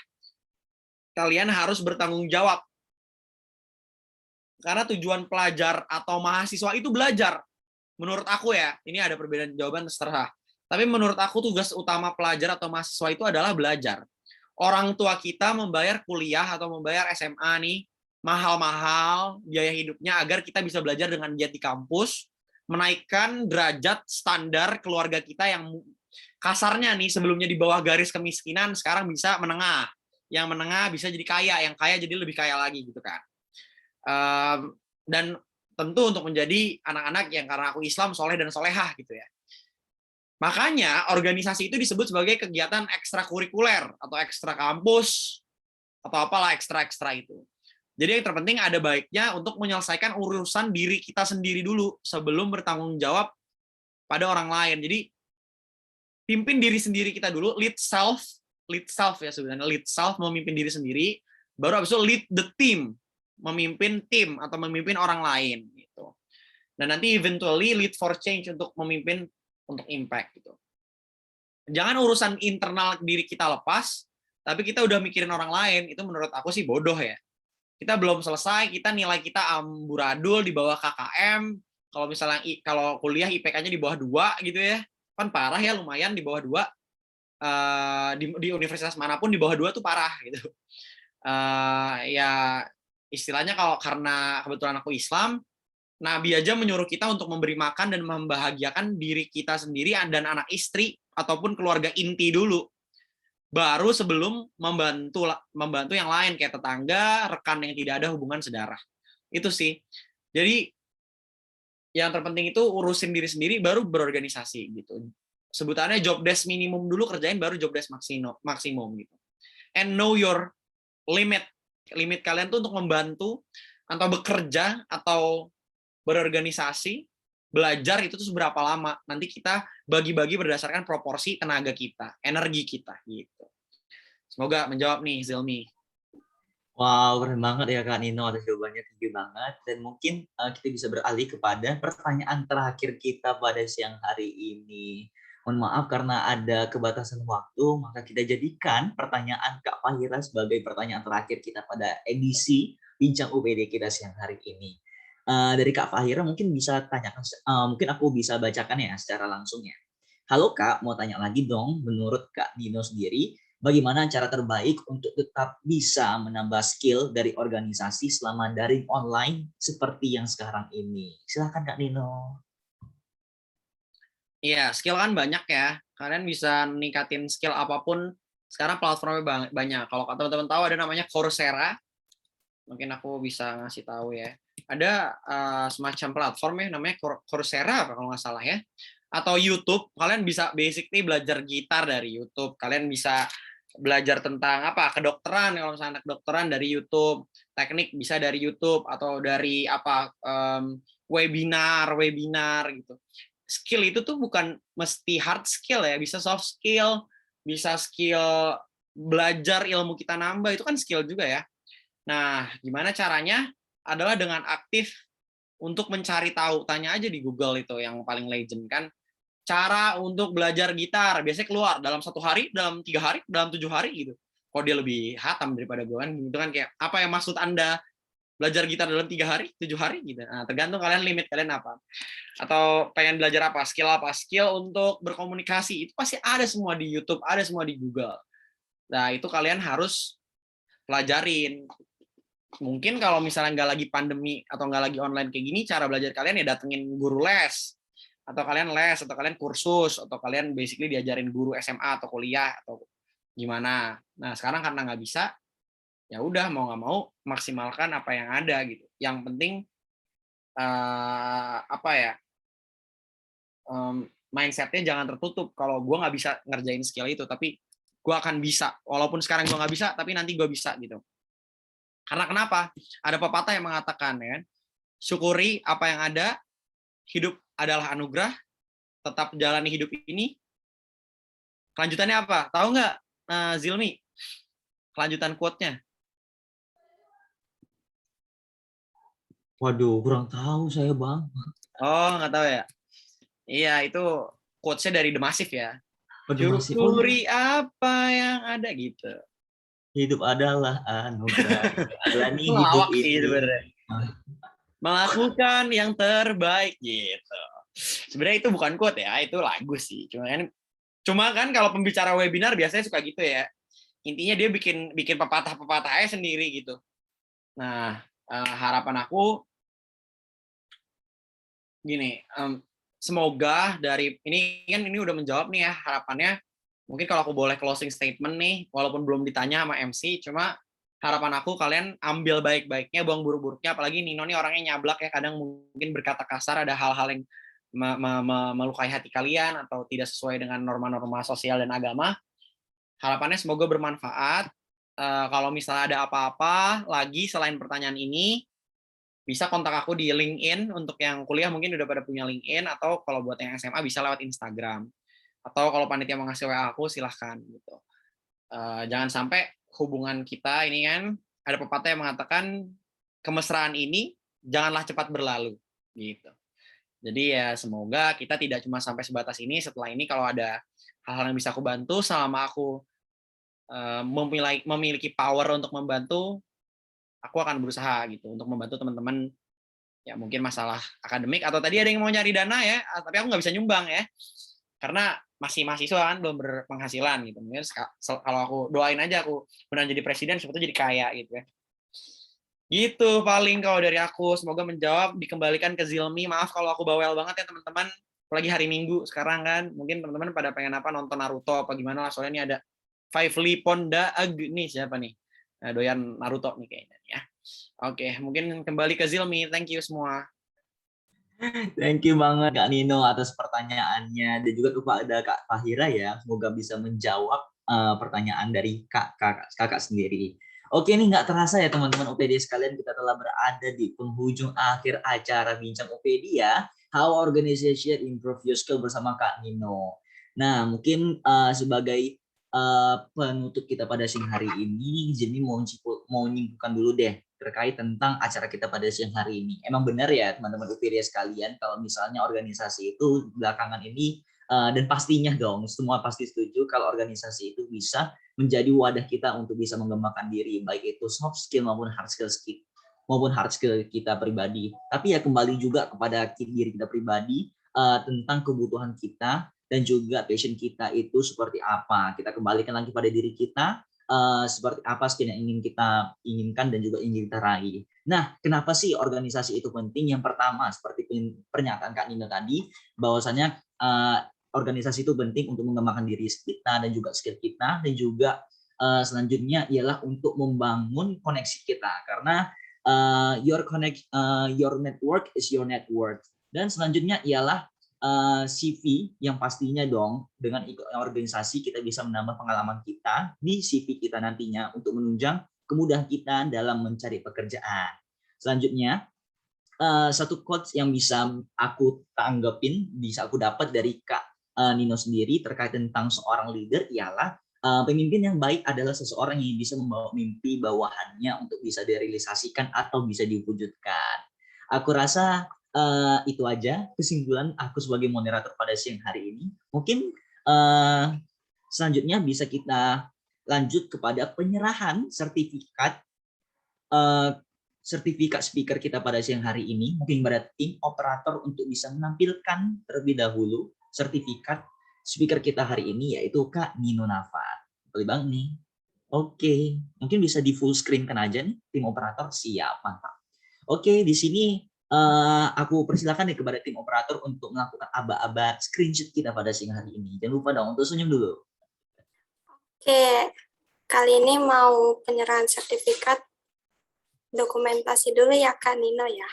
kalian harus bertanggung jawab. Karena tujuan pelajar atau mahasiswa itu belajar. Menurut aku ya, ini ada perbedaan jawaban terserah. Tapi menurut aku tugas utama pelajar atau mahasiswa itu adalah belajar. Orang tua kita membayar kuliah atau membayar SMA nih, mahal-mahal biaya hidupnya agar kita bisa belajar dengan giat di kampus, menaikkan derajat standar keluarga kita yang kasarnya nih sebelumnya di bawah garis kemiskinan, sekarang bisa menengah. Yang menengah bisa jadi kaya, yang kaya jadi lebih kaya lagi gitu kan. Dan tentu untuk menjadi anak-anak yang karena aku Islam soleh dan solehah gitu ya. Makanya organisasi itu disebut sebagai kegiatan ekstrakurikuler atau ekstra kampus atau apalah ekstra-ekstra itu. Jadi yang terpenting ada baiknya untuk menyelesaikan urusan diri kita sendiri dulu sebelum bertanggung jawab pada orang lain. Jadi pimpin diri sendiri kita dulu, lead self ya sebenarnya, lead self memimpin diri sendiri, baru habis itu lead the team, memimpin tim atau memimpin orang lain gitu. Dan nanti eventually lead for change untuk memimpin untuk impact gitu. Jangan urusan internal diri kita lepas, tapi kita udah mikirin orang lain, itu menurut aku sih bodoh ya. Kita belum selesai, kita nilai kita amburadul di bawah KKM, kalau misalnya kalau kuliah IPK-nya di bawah 2 gitu ya, kan parah ya, lumayan di bawah 2, di universitas manapun di bawah 2 tuh parah gitu. Ya istilahnya kalau karena kebetulan aku Islam, Nabi aja menyuruh kita untuk memberi makan dan membahagiakan diri kita sendiri dan anak istri ataupun keluarga inti dulu. Baru sebelum membantu yang lain kayak tetangga, rekan yang tidak ada hubungan sedarah. Itu sih. Jadi yang terpenting itu urusin diri sendiri baru berorganisasi gitu. Sebutannya job desk minimum dulu kerjain baru job desk maksimum gitu. And know your limit. Limit kalian tuh untuk membantu atau bekerja atau berorganisasi, belajar itu tuh seberapa lama. Nanti kita bagi-bagi berdasarkan proporsi tenaga kita, energi kita gitu. Semoga menjawab nih Zilmi. Wow, keren banget ya Kak Nino atas jawabannya, tinggi banget. Dan mungkin kita bisa beralih kepada pertanyaan terakhir kita pada siang hari ini. Mohon maaf karena ada kebatasan waktu, maka kita jadikan pertanyaan Kak Fahira sebagai pertanyaan terakhir kita pada edisi Bincang UPD kita siang hari ini. Dari Kak Fahira mungkin bisa tanyakan, mungkin aku bisa bacakan ya secara langsung ya. Halo Kak, mau tanya lagi dong, menurut Kak Nino sendiri, bagaimana cara terbaik untuk tetap bisa menambah skill dari organisasi selama daring online seperti yang sekarang ini? Silakan Kak Nino. Iya, skill kan banyak ya. Kalian bisa meningkatin skill apapun. Sekarang platformnya banyak. Kalau teman-teman tahu ada namanya Coursera. Mungkin aku bisa ngasih tahu ya. Ada semacam platform ya namanya Coursera kalau nggak salah ya. Atau YouTube. Kalian bisa basically belajar gitar dari YouTube. Kalian bisa belajar tentang apa kedokteran kalau misalnya anak kedokteran dari YouTube. Teknik bisa dari YouTube atau dari apa webinar gitu. Skill itu tuh bukan mesti hard skill ya, bisa soft skill, bisa skill belajar ilmu kita nambah, itu kan skill juga ya. Nah, gimana caranya? Adalah dengan aktif untuk mencari tahu. Tanya aja di Google itu yang paling legend kan. Cara untuk belajar gitar, biasanya keluar dalam 1 hari, dalam 3 hari, dalam 7 hari gitu. Kok dia lebih hatam daripada gue kan, gitu kan kayak apa yang maksud Anda belajar gitar dalam 3 hari, 7 hari gitu. Nah, tergantung kalian limit kalian apa. Atau pengen belajar apa? Skill untuk berkomunikasi. Itu pasti ada semua di YouTube, ada semua di Google. Nah, itu kalian harus pelajarin. Mungkin kalau misalnya nggak lagi pandemi atau nggak lagi online kayak gini, cara belajar kalian ya datengin guru les. Atau kalian les, atau kalian kursus, atau kalian basically diajarin guru SMA atau kuliah, atau gimana. Nah, sekarang karena nggak bisa, ya udah mau nggak mau maksimalkan apa yang ada gitu. Yang penting mindsetnya jangan tertutup. Kalau gue nggak bisa ngerjain skill itu, tapi gue akan bisa. Walaupun sekarang gue nggak bisa, tapi nanti gue bisa gitu. Karena kenapa? Ada pepatah yang mengatakan, ya kan, syukuri apa yang ada, hidup adalah anugerah, tetap jalani hidup ini. Kelanjutannya apa? Tahu nggak, Zilmi? Kelanjutan quote-nya? Waduh, kurang tahu saya, Bang. Oh, nggak tahu ya? Iya, itu quotes-nya dari The Massive ya. Oh, The Massive. Syukuri apa yang ada gitu. Hidup adalah anugerah. Jalani hidup Ngelawak sih ini. sebenarnya. Melakukan yang terbaik gitu. Sebenarnya itu bukan quote ya, itu lagu sih. Cuma kan kalau pembicara webinar biasanya suka gitu ya. Intinya dia bikin pepatah-pepatahnya sendiri gitu. Nah, harapan aku gini, semoga dari ini udah menjawab nih ya harapannya. Mungkin kalau aku boleh closing statement nih, walaupun belum ditanya sama MC, cuma harapan aku kalian ambil baik-baiknya, buang buruk-buruknya. Apalagi Nino nih orangnya nyablak ya, kadang mungkin berkata kasar, ada hal-hal yang melukai hati kalian atau tidak sesuai dengan norma-norma sosial dan agama. Harapannya semoga bermanfaat. Kalau misalnya ada apa-apa lagi selain pertanyaan ini, bisa kontak aku di LinkedIn. Untuk yang kuliah mungkin udah pada punya LinkedIn, atau kalau buat yang SMA bisa lewat Instagram. Atau kalau panitia mau ngasih WA aku, silahkan gitu. Jangan sampai hubungan kita ini kan, ada pepatah yang mengatakan kemesraan ini janganlah cepat berlalu gitu. Jadi ya semoga kita tidak cuma sampai sebatas ini. Setelah ini kalau ada hal-hal yang bisa aku bantu, selama aku memiliki power untuk membantu, aku akan berusaha gitu untuk membantu teman-teman. Ya mungkin masalah akademik, atau tadi ada yang mau nyari dana ya, tapi aku nggak bisa nyumbang ya, karena masih mahasiswa kan, belum berpenghasilan gitu. Mungkin kalau aku doain aja aku benar jadi presiden, sebetulnya jadi kaya gitu ya. Gitu paling kalau dari aku. Semoga menjawab. Dikembalikan ke Zilmi. Maaf kalau aku bawel banget ya teman-teman. Apalagi hari Minggu sekarang kan. Mungkin teman-teman pada pengen apa, nonton Naruto apa gimana lah. Soalnya ini ada Fively Ponda nih siapa nih? Nah, doyan Naruto nih kayaknya ya. Oke, mungkin kembali ke Zilmi. Thank you semua. Thank you banget Kak Nino atas pertanyaannya, dan juga kepada Kak Fahira ya, semoga bisa menjawab pertanyaan dari kakak sendiri. Oke, ini nggak terasa ya teman-teman UPD sekalian, kita telah berada di penghujung akhir acara Bincang UPD ya, How Organization Improve Your Skill bersama Kak Nino. Nah, mungkin sebagai penutup kita pada siang hari ini, jadi mau nyimpulkan dulu deh terkait tentang acara kita pada siang hari ini. Emang benar ya teman-teman UPD sekalian, kalau misalnya organisasi itu belakangan ini, dan pastinya dong semua pasti setuju kalau organisasi itu bisa menjadi wadah kita untuk bisa mengembangkan diri, baik itu soft skill maupun hard skill kita pribadi. Tapi ya kembali juga kepada diri kita pribadi, tentang kebutuhan kita dan juga passion kita itu seperti apa. Kita kembalikan lagi pada diri kita, seperti apa skill yang ingin kita inginkan dan juga ingin kita raih. Nah, kenapa sih organisasi itu penting? Yang pertama, seperti pernyataan Kak Nino tadi, bahwasanya organisasi itu penting untuk mengembangkan diri kita dan juga skill kita, dan juga selanjutnya ialah untuk membangun koneksi kita, karena your network is your net worth. Dan selanjutnya ialah CV yang pastinya dong, dengan ikut organisasi kita bisa menambah pengalaman kita di CV kita nantinya untuk menunjang kemudahan kita dalam mencari pekerjaan. Selanjutnya, satu quotes yang bisa aku tanggapin, bisa aku dapat dari Kak Nino sendiri terkait tentang seorang leader ialah pemimpin yang baik adalah seseorang yang bisa membawa mimpi bawahannya untuk bisa direalisasikan atau bisa diwujudkan. Aku rasa itu aja kesimpulan aku sebagai moderator pada siang hari ini. Mungkin selanjutnya bisa kita lanjut kepada penyerahan sertifikat sertifikat speaker kita pada siang hari ini, mungkin pada tim operator untuk bisa menampilkan terlebih dahulu sertifikat speaker kita hari ini, yaitu Kak Nino Nafan. Boleh banget nih. Oke, mungkin bisa di full screen kan aja nih, tim operator. Siap, mantap. Oke, di sini aku persilakan nih kepada tim operator untuk melakukan aba-aba screenshot kita pada siang hari ini. Jangan lupa dong untuk senyum dulu. Oke, kali ini mau penyerahan sertifikat dokumentasi dulu ya Kak Nino ya.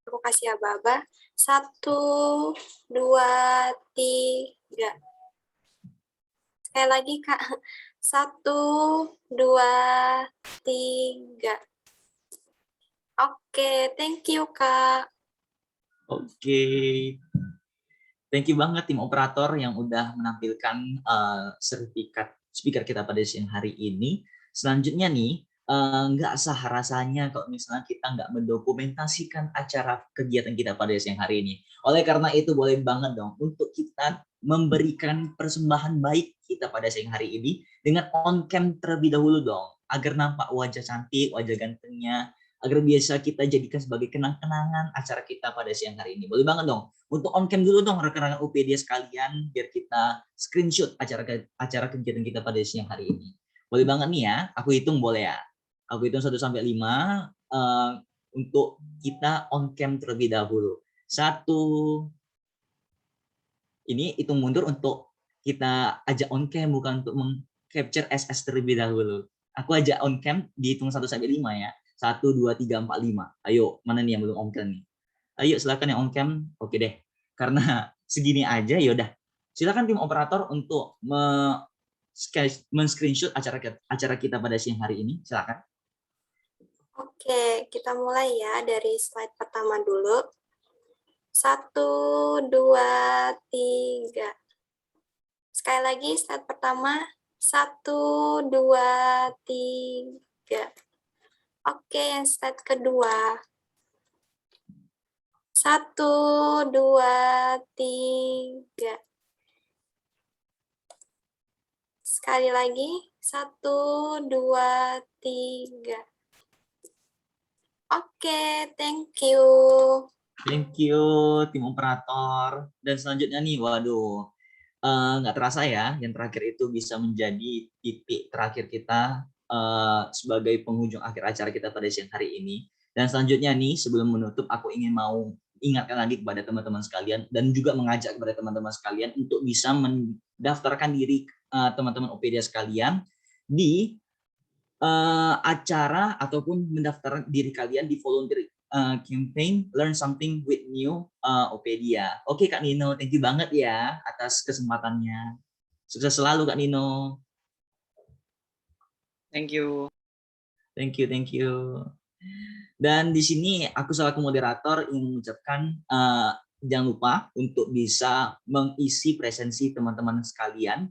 Aku kasih aba-aba. 1, 2, 3. Sekali lagi Kak. 1, 2, 3. Oke, thank you Kak. Oke. Thank you banget tim operator yang udah menampilkan sertifikat speaker kita pada siang hari ini. Selanjutnya nih, nggak sah rasanya kalau misalnya kita nggak mendokumentasikan acara kegiatan kita pada siang hari ini. Oleh karena itu boleh banget dong untuk kita memberikan persembahan baik kita pada siang hari ini dengan on cam terlebih dahulu dong, agar nampak wajah cantik, wajah gantengnya, agar biasa kita jadikan sebagai kenang-kenangan acara kita pada siang hari ini. Boleh banget dong untuk on cam dulu dong rekan-rekan UPD sekalian, biar kita screenshot acara kegiatan kita pada siang hari ini. Boleh banget nih ya, aku hitung boleh ya. Aku hitung 1 sampai 5 untuk kita on cam terlebih dahulu. 1. Ini hitung mundur untuk kita ajak on cam, bukan untuk meng-capture SS terlebih dahulu. Aku ajak on cam dihitung 1 sampai 5 ya. 1, 2, 3, 4, 5. Ayo, mana nih yang belum on cam nih? Ayo silakan yang on cam. Oke deh. Karena segini aja yaudah. Silakan tim operator untuk men-screenshot acara kita pada siang hari ini. Silakan. Oke, kita mulai ya dari slide pertama dulu. 1, 2, 3. Sekali lagi slide pertama. 1, 2, 3. Oke, yang slide kedua. 1, 2, 3. Sekali lagi. 1, 2, 3. Oke, thank you. Thank you tim operator. Dan selanjutnya nih, waduh, nggak terasa ya, yang terakhir itu bisa menjadi titik terakhir kita sebagai penghujung akhir acara kita pada siang hari ini. Dan selanjutnya nih, sebelum menutup, aku ingin mau ingatkan lagi kepada teman-teman sekalian dan juga mengajak kepada teman-teman sekalian untuk bisa mendaftarkan diri teman-teman OPD sekalian di acara ataupun mendaftarkan diri kalian di volunteer campaign Learn Something with New Opedia. Oke Kak Nino, thank you banget ya atas kesempatannya. Sukses selalu Kak Nino. Thank you. Thank you, thank you. Dan di sini aku selaku moderator ingin mengucapkan jangan lupa untuk bisa mengisi presensi teman-teman sekalian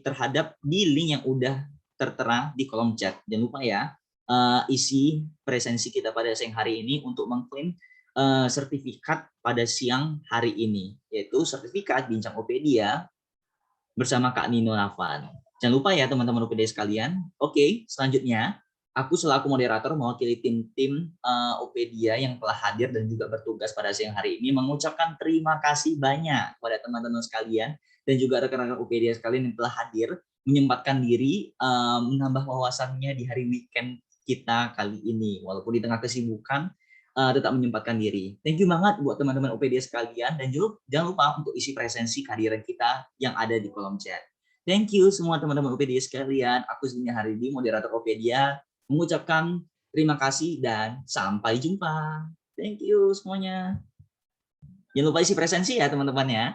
terhadap di link yang udah tertera di kolom chat. Jangan lupa ya, isi presensi kita pada siang hari ini untuk mengklaim sertifikat pada siang hari ini, yaitu sertifikat Bincang Opedia bersama Kak Nino Nafan. Jangan lupa ya teman-teman OPD sekalian. Oke, selanjutnya aku selaku moderator mewakili tim-tim Opedia yang telah hadir dan juga bertugas pada siang hari ini mengucapkan terima kasih banyak kepada teman-teman sekalian dan juga rekan-rekan Opedia sekalian yang telah hadir, menyempatkan diri menambah wawasannya di hari weekend kita kali ini, walaupun di tengah kesibukan tetap menyempatkan diri. Thank you banget buat teman-teman OPD sekalian, dan juga jangan lupa untuk isi presensi kehadiran kita yang ada di kolom chat. Thank you semua teman-teman OPD sekalian. Aku Zidni Haridi, moderator Opedia, mengucapkan terima kasih dan sampai jumpa. Thank you semuanya. Jangan lupa isi presensi ya teman-teman ya.